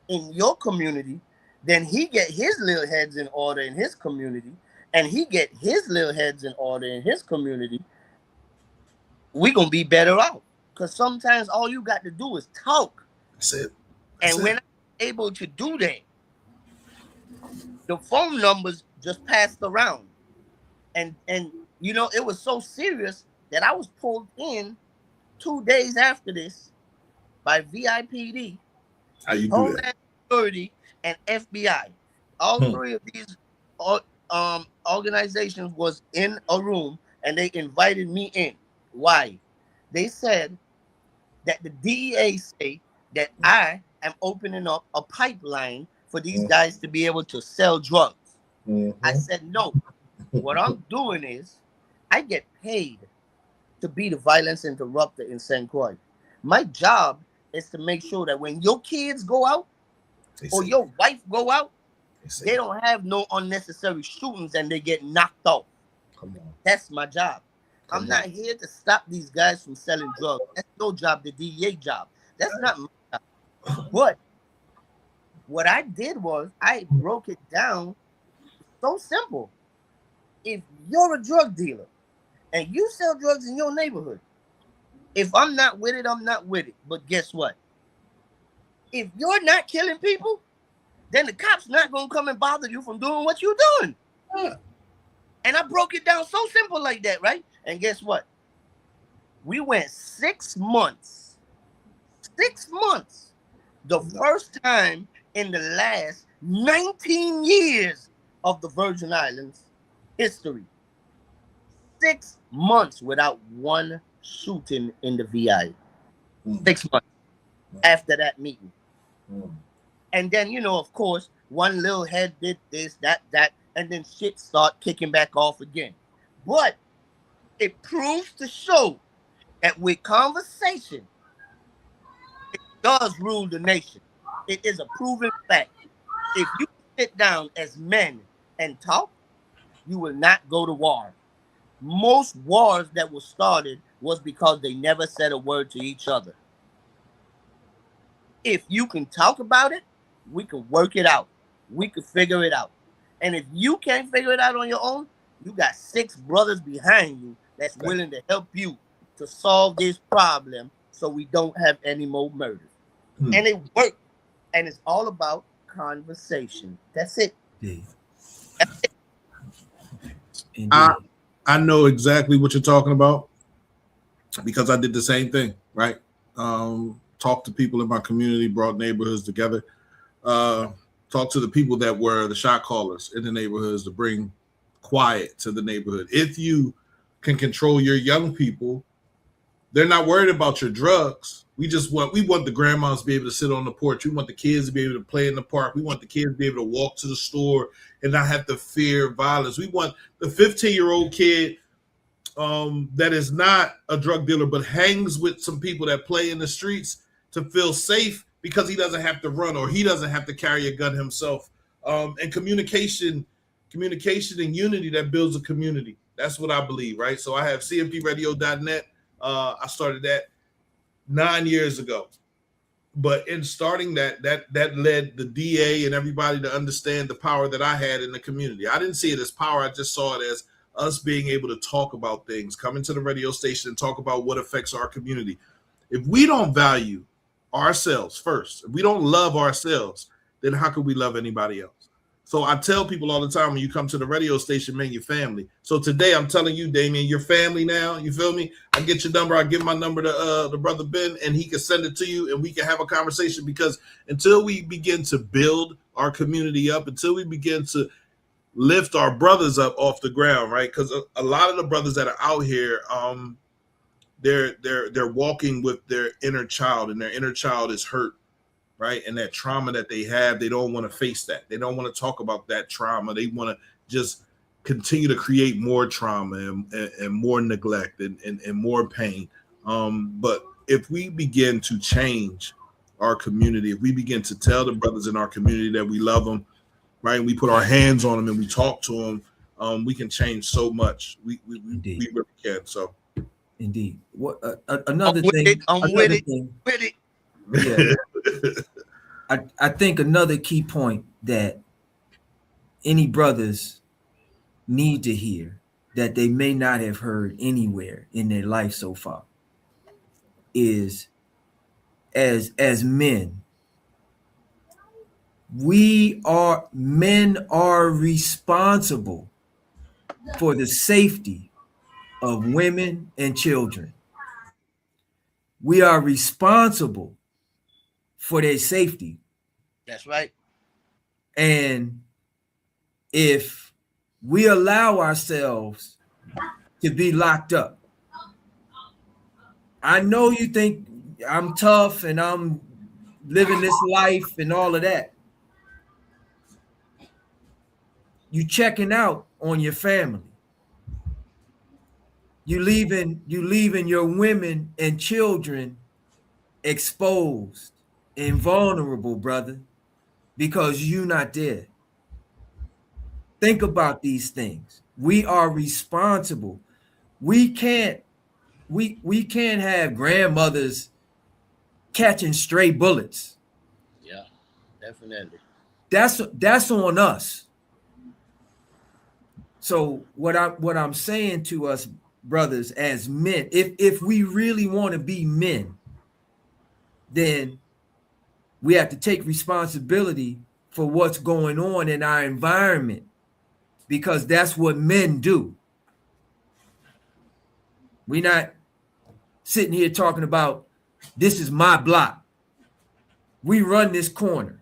in your community, then he get his little heads in order in his community, and he get his little heads in order in his community, we gonna be better off. Because sometimes all you got to do is talk.
That's it.
And when I'm able to do that, the phone numbers just passed around. And it was so serious that I was pulled in 2 days after this by VIPD,
How you do
Homeland
that?
Security, and FBI. All 3 of these organizations was in a room, and they invited me in. Why? They said that the DEA say that I am opening up a pipeline for these guys to be able to sell drugs. I said, no. What I'm doing is I get paid to be the violence interrupter in St. Croix. My job is to make sure that when your kids go out or your wife go out, they don't have no unnecessary shootings and they get knocked off.
Come on.
That's my job.
Come
I'm not
on.
here to stop these guys from selling drugs. That's your job, the DEA job. That's not my job. But what I did was I broke it down so simple. If you're a drug dealer and you sell drugs in your neighborhood, if I'm not with it, I'm not with it. But guess what? If you're not killing people, then the cops not gonna come and bother you from doing what you're doing. And I broke it down so simple like that, right? And guess what? We went 6 months. 6 months. The first time in the last 19 years of the Virgin Islands history. 6 months without one shooting in the VI. 6 months after that meeting. And then, you know, of course, one little head did this, that, and then shit start kicking back off again. But it proves to show that with conversation, it does rule the nation. It is a proven fact. If you sit down as men and talk, you will not go to war. Most wars that were started was because they never said a word to each other. If you can talk about it, we can work it out. We can figure it out. And if you can't figure it out on your own, you got 6 brothers behind you that's willing to help you to solve this problem so we don't have any more murders. And it worked. And it's all about conversation. That's it. That's it.
I know exactly what you're talking about because I did the same thing, right? Talked to people in my community, brought neighborhoods together, talked to the people that were the shot callers in the neighborhoods to bring quiet to the neighborhood. If you can control your young people, they're not worried about your drugs. We want the grandmas to be able to sit on the porch. We want the kids to be able to play in the park. We want the kids to be able to walk to the store and not have to fear violence. We want the 15-year-old kid that is not a drug dealer but hangs with some people that play in the streets to feel safe because he doesn't have to run or he doesn't have to carry a gun himself. And communication and unity that builds a community. That's what I believe, right? So I have cmpradio.net. I started that 9 years ago. But in starting that led the DA and everybody to understand the power that I had in the community. I didn't see it as power. I just saw it as us being able to talk about things, coming to the radio station and talk about what affects our community. If we don't value ourselves first, if we don't love ourselves, then how can we love anybody else? So I tell people all the time when you come to the radio station, man, your family. So today I'm telling you, Damien, your family now. You feel me? I get your number. I give my number to the brother Ben, and he can send it to you, and we can have a conversation. Because until we begin to build our community up, until we begin to lift our brothers up off the ground, right? Because a lot of the brothers that are out here, they're walking with their inner child, and their inner child is hurt. Right. And that trauma that they have, they don't want to face that. They don't want to talk about that trauma. They want to just continue to create more trauma and more neglect and more pain. But if we begin to change our community, if we begin to tell the brothers in our community that we love them, right, and we put our hands on them and we talk to them, we can change so much. We really can. So,
indeed. What another thing?
I'm with it.
Yeah. I think another key point that any brothers need to hear that they may not have heard anywhere in their life so far is as men, men are responsible for the safety of women and children. We are responsible for their safety.
That's right.
And if we allow ourselves to be locked up, I know you think I'm tough and I'm living this life and all of that. You checking out on your family. You leaving your women and children exposed and vulnerable, brother, because you're not there. Think about these things. We are responsible. We can't have grandmothers catching stray bullets.
Yeah, definitely.
That's on us. So what I'm saying to us brothers as men, if we really want to be men, then we have to take responsibility for what's going on in our environment, because that's what men do. We're not sitting here talking about this is my block. We run this corner.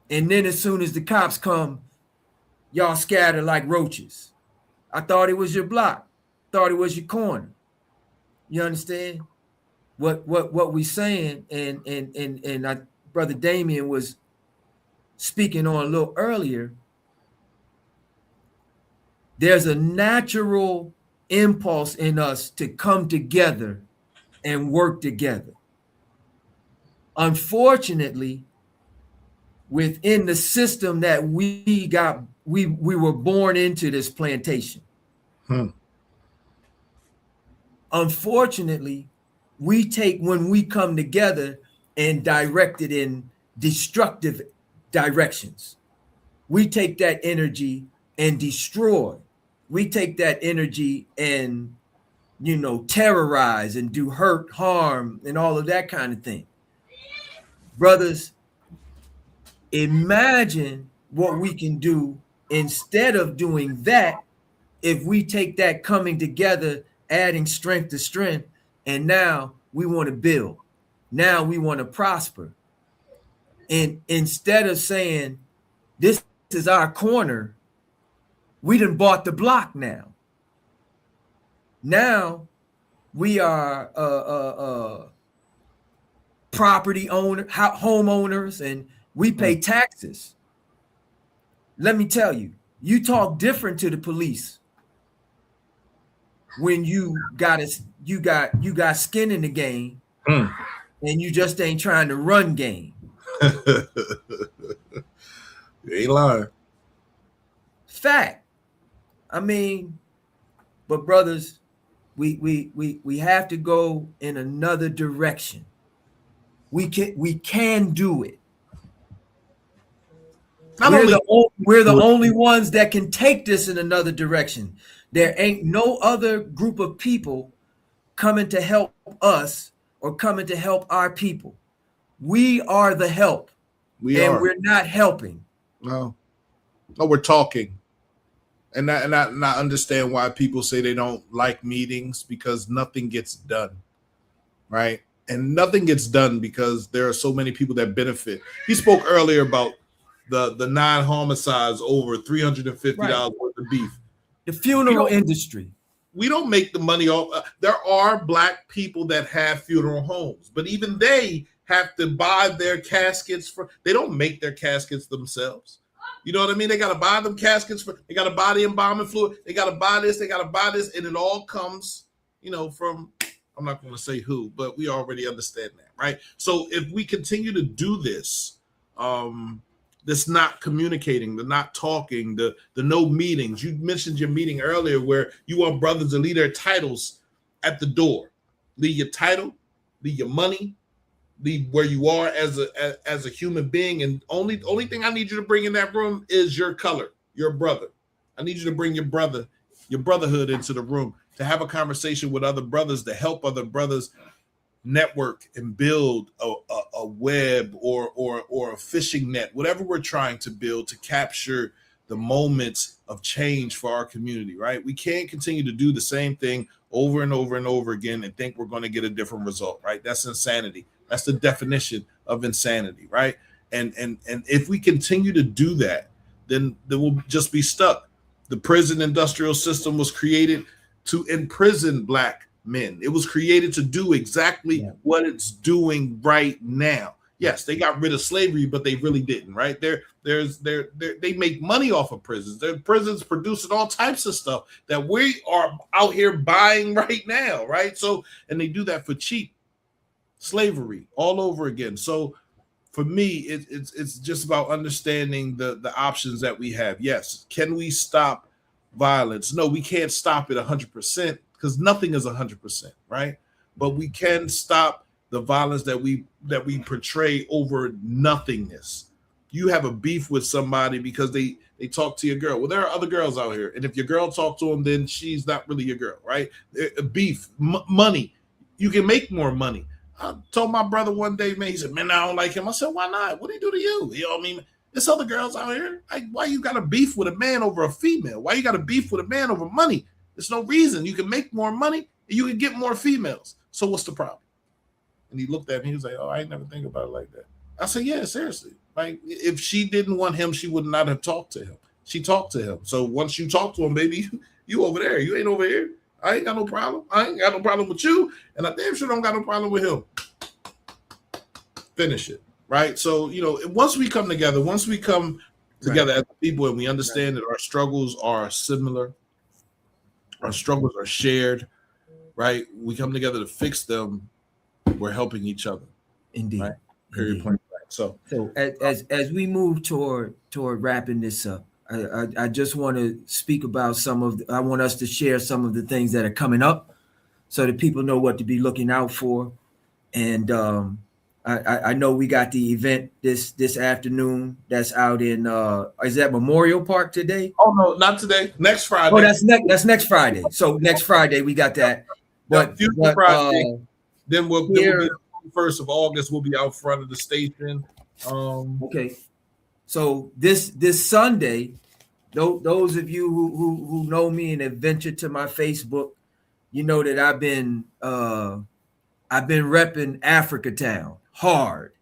And then as soon as the cops come, y'all scatter like roaches. I thought it was your block. Thought it was your corner. You understand? What we saying, and I, Brother Damien was speaking on a little earlier. There's a natural impulse in us to come together and work together. Unfortunately, within the system that we were born into this plantation. Unfortunately, we take when we come together and direct it in destructive directions. We take that energy and destroy. We take that energy and, terrorize and do hurt, harm, and all of that kind of thing. Brothers, imagine what we can do instead of doing that if we take that coming together, adding strength to strength, and now we want to build. Now we want to prosper. And instead of saying, this is our corner, we done bought the block now. Now we are property owner, homeowners, and we pay taxes. Let me tell you, you talk different to the police when you got skin in the game, and you just ain't trying to run game.
You ain't lying.
Fact. I mean, but brothers, we have to go in another direction. We can do it. We're the only ones that can take this in another direction. There ain't no other group of people coming to help us or coming to help our people. We are the help. We're not helping.
No, we're talking. And I understand why people say they don't like meetings, because nothing gets done, right? And nothing gets done because there are so many people that benefit. He spoke earlier about the 9 homicides over $350 worth of beef.
The funeral industry.
We don't make the money off. There are Black people that have funeral homes, but even they have to buy their caskets they don't make their caskets themselves. You know what I mean? They got to buy them caskets they got to buy the embalming fluid. They got to buy this. They got to buy this. And it all comes, from, I'm not going to say who, but we already understand that, right? So if we continue to do this, this not communicating, the not talking, the no meetings. You mentioned your meeting earlier where you want brothers to leave their titles at the door. Leave your title, leave your money, leave where you are as a human being. And only thing I need you to bring in that room is your color, your brother. I need you to bring your brotherhood into the room, to have a conversation with other brothers, to help other brothers network and build a web or a fishing net, whatever we're trying to build to capture the moments of change for our community, right? We can't continue to do the same thing over and over and over again and think we're going to get a different result, right? That's insanity. That's the definition of insanity, right? And if we continue to do that, then we'll just be stuck. The prison industrial system was created to imprison Black men. It was created to do exactly what it's doing right now. Yes, they got rid of slavery, but they really didn't, right? They make money off of prisons. Their prisons producing all types of stuff that we are out here buying right now, right? So, and they do that for cheap. Slavery all over again. So for me, it's just about understanding the options that we have. Yes, can we stop violence. No, we can't stop it 100% because nothing is 100%, right? But we can stop the violence that we portray over nothingness. You have a beef with somebody because they talk to your girl. Well, there are other girls out here, and if your girl talk to them, then she's not really your girl, right? Beef, money. You can make more money. I told my brother one day, man, he said, man, I don't like him. I said, why not? What did he do to you? You know what I mean? There's other girls out here. Like, why you got a beef with a man over a female? Why you got a beef with a man over money? There's no reason. You can make more money and you can get more females. So what's the problem? And he looked at me. He was like, oh, I ain't never think about it like that. I said, yeah, seriously. Like, if she didn't want him, she would not have talked to him. She talked to him. So once you talk to him, baby, you over there. You ain't over here. I ain't got no problem. I ain't got no problem with you. And I damn sure don't got no problem with him. Finish it. Right. So, you know, once we come together as people and we understand that our struggles are similar, our struggles are shared, right? We come together to fix them. We're helping each other.
Indeed.
Right? Period. Point blank. So
as we move toward wrapping this up, I just want to speak about I want us to share some of the things that are coming up so that people know what to be looking out for. And I know we got the event this afternoon that's out in is that Memorial Park today?
Oh no, not today. Next Friday.
Oh, that's next Friday. So next Friday we got that. But
Friday. Then we'll be the 1st of August. We'll be out front of the station.
Okay. So this Sunday, those of you who know me and have ventured to my Facebook, you know that I've been repping Africa Town hard.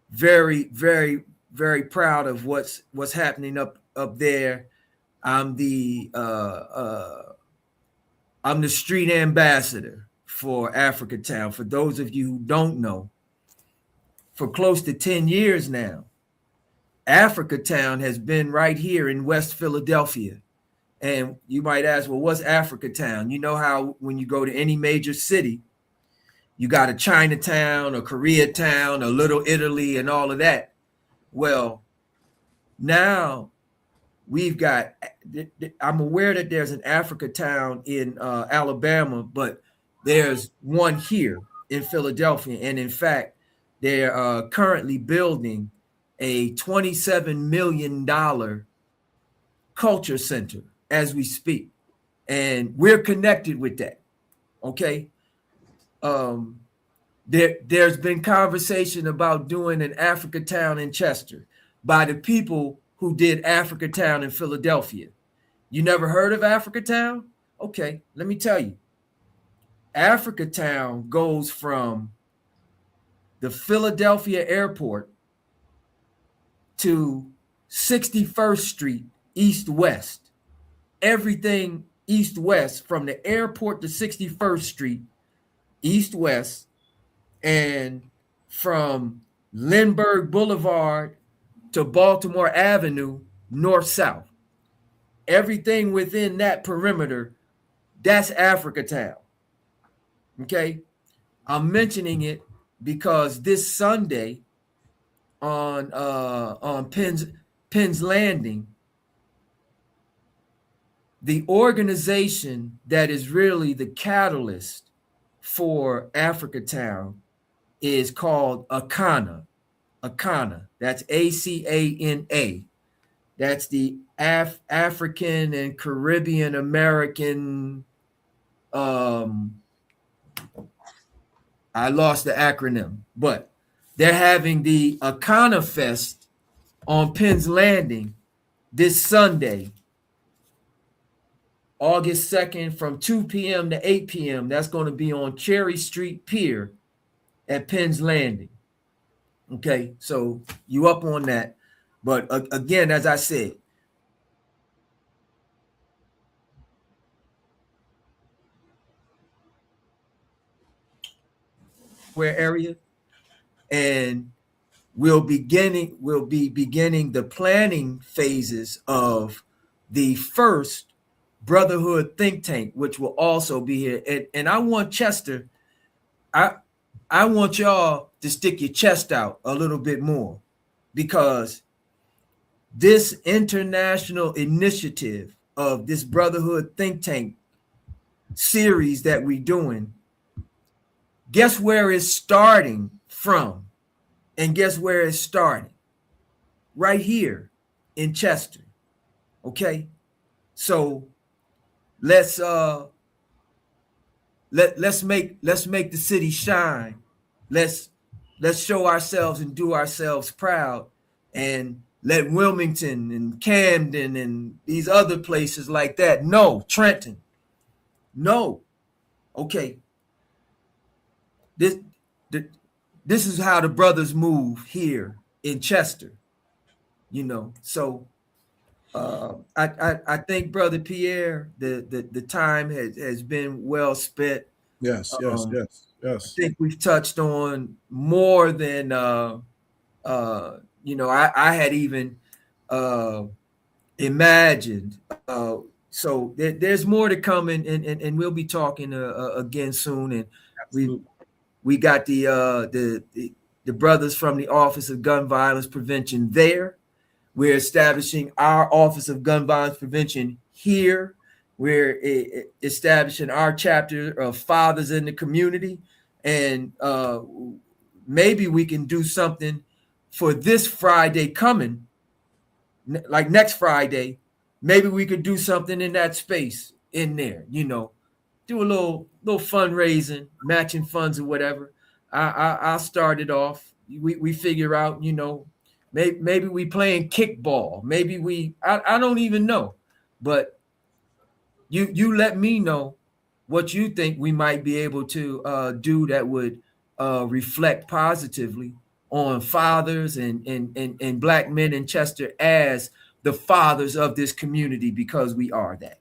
Very, very, very proud of what's happening up there. I'm the street ambassador for Africa Town. For those of you who don't know, for close to 10 years now, Africa Town has been right here in West Philadelphia. And you might ask, well, what's Africa Town? You know how when you go to any major city, you got a Chinatown, a Koreatown, a Little Italy, and all of that. Well, now we've got, I'm aware that there's an Africa Town in Alabama, but there's one here in Philadelphia. And in fact, they're currently building a $27 million culture center as we speak. And we're connected with that. Okay. There's been conversation about doing an Africa Town in Chester by the people who did Africa Town in Philadelphia. You never heard of Africa Town? Okay, let me tell you. Africa Town goes from the Philadelphia airport to 61st Street, east-west. Everything east-west, from the airport to 61st Street, east-west, and from Lindbergh Boulevard to Baltimore Avenue, north-south. Everything within that perimeter, that's Africa Town. Okay? I'm mentioning it because this Sunday on Penn's Landing, the organization that is really the catalyst for Africa Town is called Akana. Akana. That's ACANA. That's the African and Caribbean American. I lost the acronym, but they're having the Akana Fest on Penn's Landing this Sunday, August 2nd, from 2 p.m. to 8 p.m. That's going to be on Cherry Street Pier at Penn's Landing. Okay, so you up on that. But again, as I said, where area, and we'll be beginning the planning phases of the first Brotherhood think tank, which will also be here. And I want Chester, I want y'all to stick your chest out a little bit more, because this international initiative of this Brotherhood think tank series that we're doing, guess where it's starting from? And guess where it's starting? Right here in Chester. Okay. So let's make the city shine. Let's show ourselves and do ourselves proud, and let Wilmington and Camden and these other places like that know. Trenton, no. Okay. This is how the brothers move here in Chester, So I think, Brother Pierre, the time has been well spent.
Yes.
I think we've touched on more than I had even imagined. So there's more to come, and we'll be talking again soon. And we got the brothers from the Office of Gun Violence Prevention there. We're establishing our Office of Gun Violence Prevention here. We're establishing our chapter of Fathers in the Community. And maybe we can do something for this Friday coming, like next Friday. Maybe we could do something in that space in there, do a little fundraising, matching funds or whatever. I'll start it off. We figure out, maybe we playing kickball. Maybe I don't even know, but you let me know what you think we might be able to do that would reflect positively on fathers and Black men in Chester as the fathers of this community, because we are that.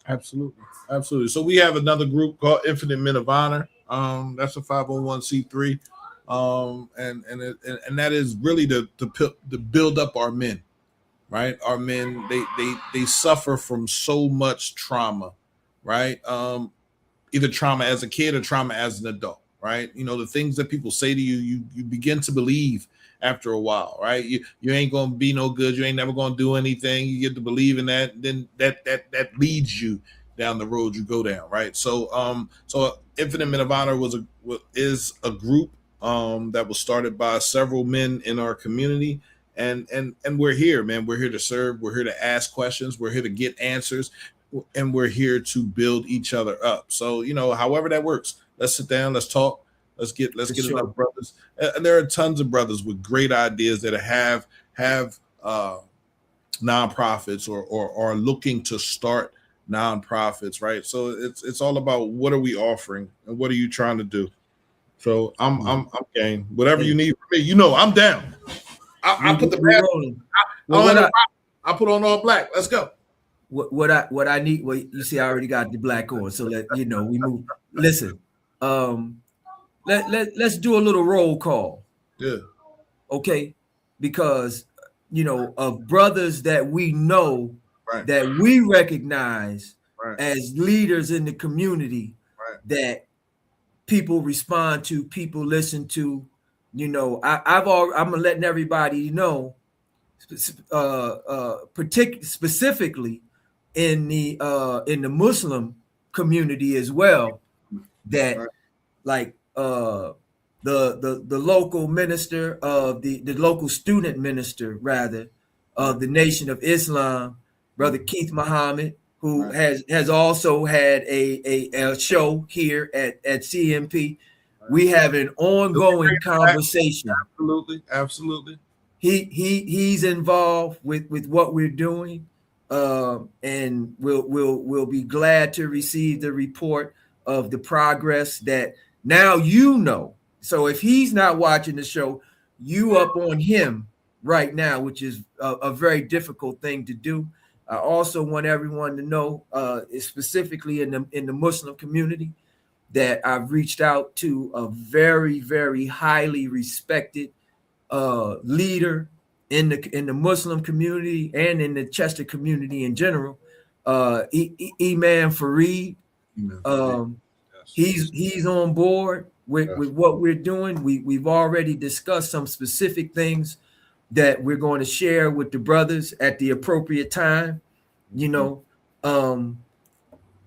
Absolutely. So we have another group called Infinite Men of Honor. That's a 501c3. And that is really to build up our men, right? Our men, they suffer from so much trauma, right? Either trauma as a kid or trauma as an adult, right? The things that people say to you, you begin to believe after a while, right? You ain't gonna be no good. You ain't never gonna do anything. You get to believe in that, then that leads you down the road you go down, right? So Infinite Men of Honor is a group that was started by several men in our community, and we're here, man. We're here to serve. We're here to ask questions. We're here to get answers, and we're here to build each other up. So however that works, let's sit down, let's talk. Let's get enough brothers, and there are tons of brothers with great ideas that have nonprofits or are looking to start nonprofits, right? So it's all about what are we offering and what are you trying to do. So I'm game. Whatever you need from me, I'm down. I put the mask. I put on all black. Let's go.
What I need. Well, you see, I already got the black on, so that we move. Listen, let's do a little roll call.
Yeah.
Okay, because of brothers that we know,
right,
that we recognize
right,
as leaders in the community,
right,
that people respond to, people listen to. I'm letting everybody know, specifically in the Muslim community as well, that
right,
like the local minister of the local student minister rather of the Nation of Islam, Brother Keith Muhammad, who
right,
has also had a show here at CMP. Right. We have an ongoing conversation.
Absolutely.
He's involved with what we're doing, and we'll be glad to receive the report of the progress that now So if he's not watching the show, you up on him right now, which is a very difficult thing to do. I also want everyone to know, specifically in the Muslim community, that I've reached out to a very, very highly respected leader in the Muslim community and in the Chester community in general, Imam Fareed. He's on board with what we're doing. We've already discussed some specific things that we're going to share with the brothers at the appropriate time.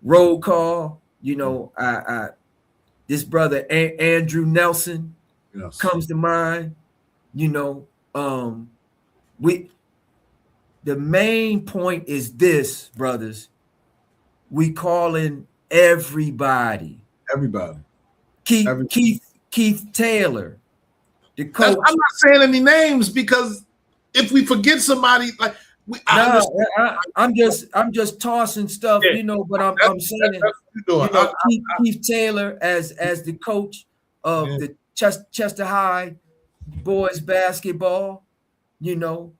Roll call, you know, I this brother Andrew Nelson comes to mind. You know, the main point is this, brothers. We calling everybody.
Everybody.
Keith Taylor, the coach.
I'm not saying any names because if we forget somebody, like
I'm just tossing stuff, you know. But I'm saying, you know, Keith Taylor as the coach of the Chester High boys basketball, you know,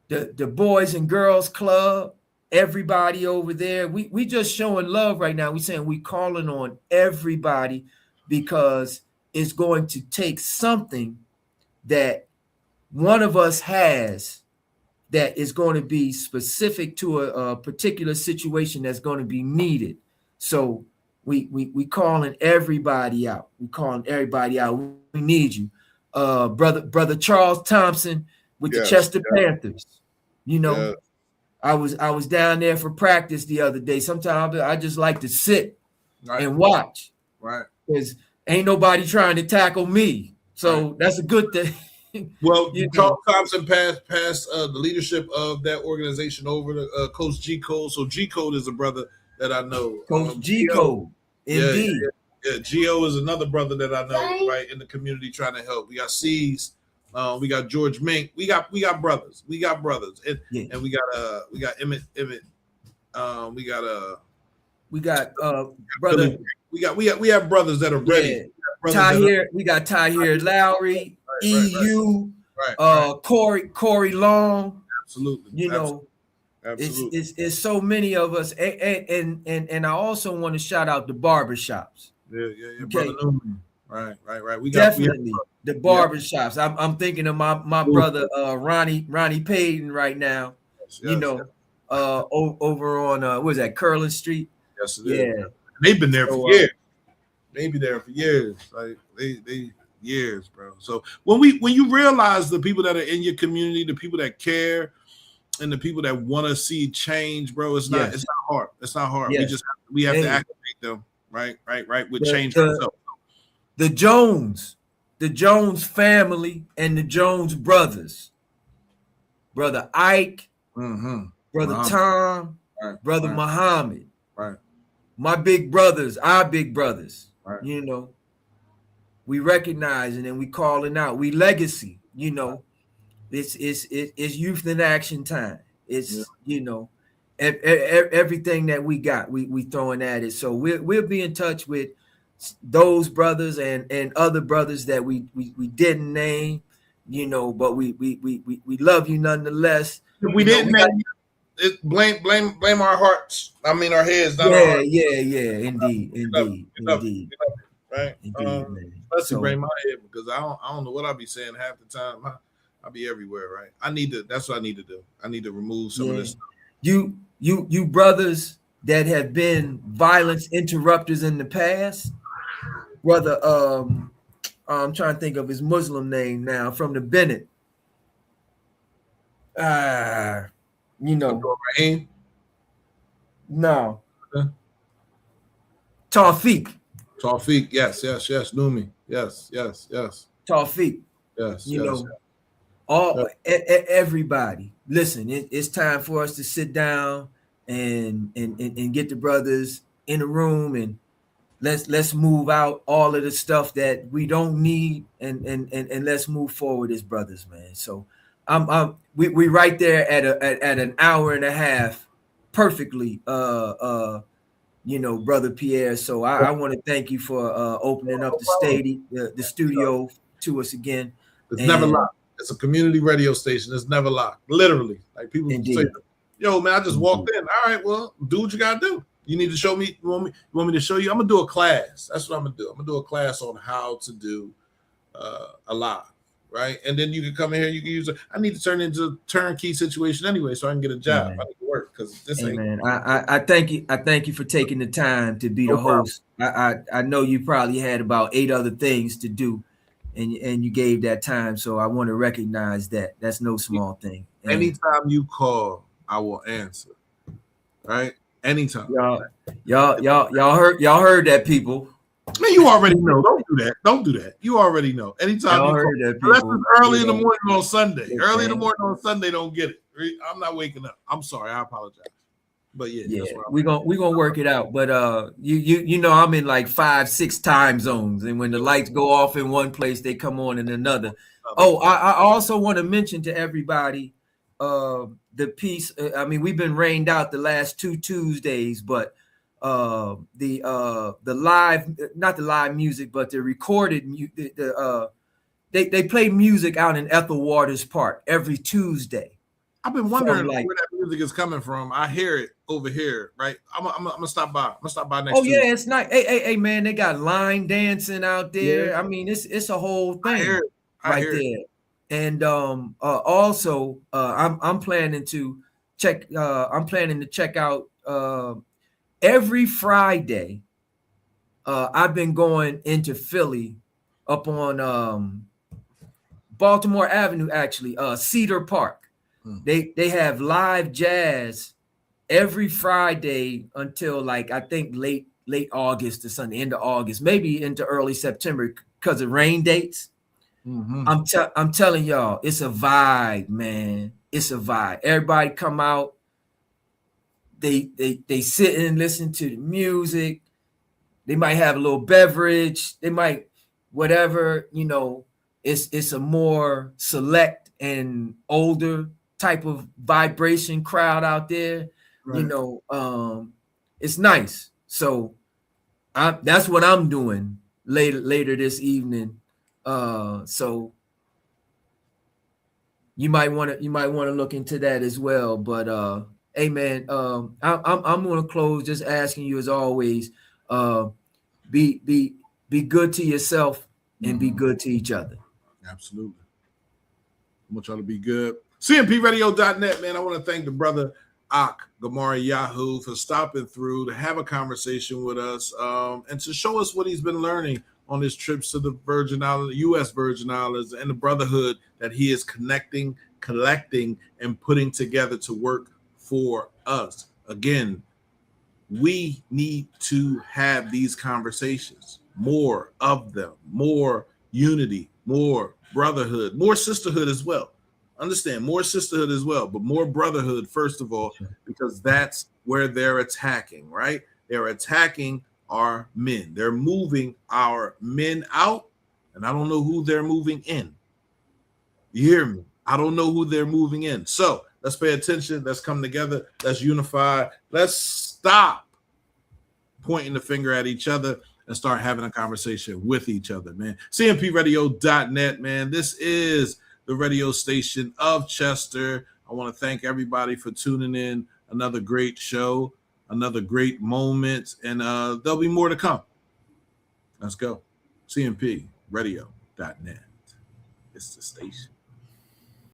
the boys and girls club, everybody over there. We just showing love right now. We saying we calling on everybody because it's going to take something that one of us has that is going to be specific to a particular situation that's going to be needed. So we calling everybody out. We calling everybody out. We need you, brother Charles Thompson with the Chester Panthers. You know, I was down there for practice the other day. Sometimes I just like to sit and watch,
right?
Because ain't nobody trying to tackle me. So that's a good thing.
Well, Charles Thompson passed the leadership of that organization over to Coach G Code. So G Code is a brother that I know.
Coach G Code, indeed.
Yeah, Gio is another brother that I know, right, in the community trying to help. We got C's, we got George Mink. We got brothers. We got brothers, and we got Emmett. We got brother. We have brothers that are ready.
We got Tahir Lowry. EU, Corey Long,
absolutely.
You know, absolutely. It's so many of us, and I also want to shout out the barbershops.
Yeah, brother Newman. Right. We
definitely the barbershops. I'm thinking of my brother Ronnie Payton right now. Over on what is that, Curlin Street?
Yes, it is. They've been there for years. They be there for years. Like they years, bro. So when you realize the people that are in your community, the people that care, and the people that want to see change, bro, it's not hard. It's not hard. Yes. We have to activate them, right with change ourselves.
The Jones family and the Jones brothers, brother Ike, brother Tom, brother Muhammad, my big brothers, our big brothers, you know. We recognizing and we calling out. We legacy, you know. It's youth in action time. It's you know, everything that we got, we throwing at it. So we'll be in touch with those brothers and other brothers that we didn't name, you know, but we love you nonetheless.
We didn't name you. Blame our hearts. I mean our heads. Not our hearts.
Indeed.
Right. Especially blame my head because I don't know what I'll be saying half the time. I'll be everywhere, right? That's what I need to do. I need to remove some of this stuff.
You brothers that have been violence interrupters in the past, brother. I'm trying to think of his Muslim name now from the Bennett. You know, no.
Tawfiq, yes, Numi, yes.
Tawfiq,
yes,
you know, everybody. Listen, it's time for us to sit down and get the brothers in a room and let's move out all of the stuff that we don't need and let's move forward as brothers, man. So we right there at an hour and a half, perfectly. You know, brother Pierre. So I want to thank you for opening up the studio to us again.
It's never locked. It's a community radio station. It's never locked. Literally, like people say, "Yo, man, I just walked in." All right, well, do what you gotta do. You need to show me. You want me to show you? I'm gonna do a class. That's what I'm gonna do. I'm gonna do a class on how to do a live. Right, and then you can come in here. You can use it. I need to turn into a turnkey situation anyway, so I can get a job. I need to work because this ain't.
Man, I thank you. I thank you for taking the time to be the host. I know you probably had about 8 other things to do, and you gave that time. So I want to recognize that. That's no small thing.
Anytime you call, I will answer. right? Anytime.
Y'all heard that, people.
Man, you already know. Don't do that. Don't do that. You already know. Anytime
Y'all
you call,
heard that,
unless
people.
it's early in the morning on Sunday.
Yes,
Early in the
man.
morning on Sunday, don't get it. I'm not waking up. I'm sorry. I apologize. But yeah, that's where
we gonna work it out. But you know, I'm in like 5-6 time zones, and when the lights go off in one place, they come on in another. Oh, I also want to mention to everybody the piece. I mean, we've been rained out the last 2 Tuesdays, but the live, not the live music, but the recorded they play music out in Ethel Waters Park every Tuesday.
I've been wondering where that music is coming from. I hear it over here, right? I'm gonna stop by. I'm gonna stop by next.
Oh yeah, it's nice. Hey, man, they got line dancing out there.
Yeah.
I mean, it's a whole thing
I
right there. And also, I'm planning to check. I'm planning to check out every Friday. I've been going into Philly, up on Baltimore Avenue, actually, Cedar Park. They have live jazz every Friday until like I think late August or something, end of August, maybe into early September because of rain dates. I'm telling y'all, it's a vibe, man. It's a vibe. Everybody come out. They sit and listen to the music. They might have a little beverage. They might whatever, you know. It's a more select and older type of vibration crowd out there. Right. You know, it's nice. So that's what I'm doing later this evening. So you might want to look into that as well. But hey man, I'm going to close just asking you as always, be good to yourself and be good to each other.
Absolutely. I want y'all to be good. CMPradio.net, man. I want to thank the brother Ahk Gmariyahu for stopping through to have a conversation with us and to show us what he's been learning on his trips to the Virgin Islands, U.S. Virgin Islands, and the brotherhood that he is connecting, collecting, and putting together to work for us. Again, we need to have these conversations, more of them, more unity, more brotherhood, more sisterhood as well. Understand, more sisterhood as well, but more brotherhood, first of all, because that's where they're attacking, right? They're attacking our men. They're moving our men out, and I don't know who they're moving in. You hear me? I don't know who they're moving in. So let's pay attention. Let's come together. Let's unify. Let's stop pointing the finger at each other and start having a conversation with each other, man. CMPradio.net, man. This is the radio station of Chester. I want to thank everybody for tuning in. Another great show, another great moment, and there'll be more to come. Let's go. CMPradio.net. It's the station.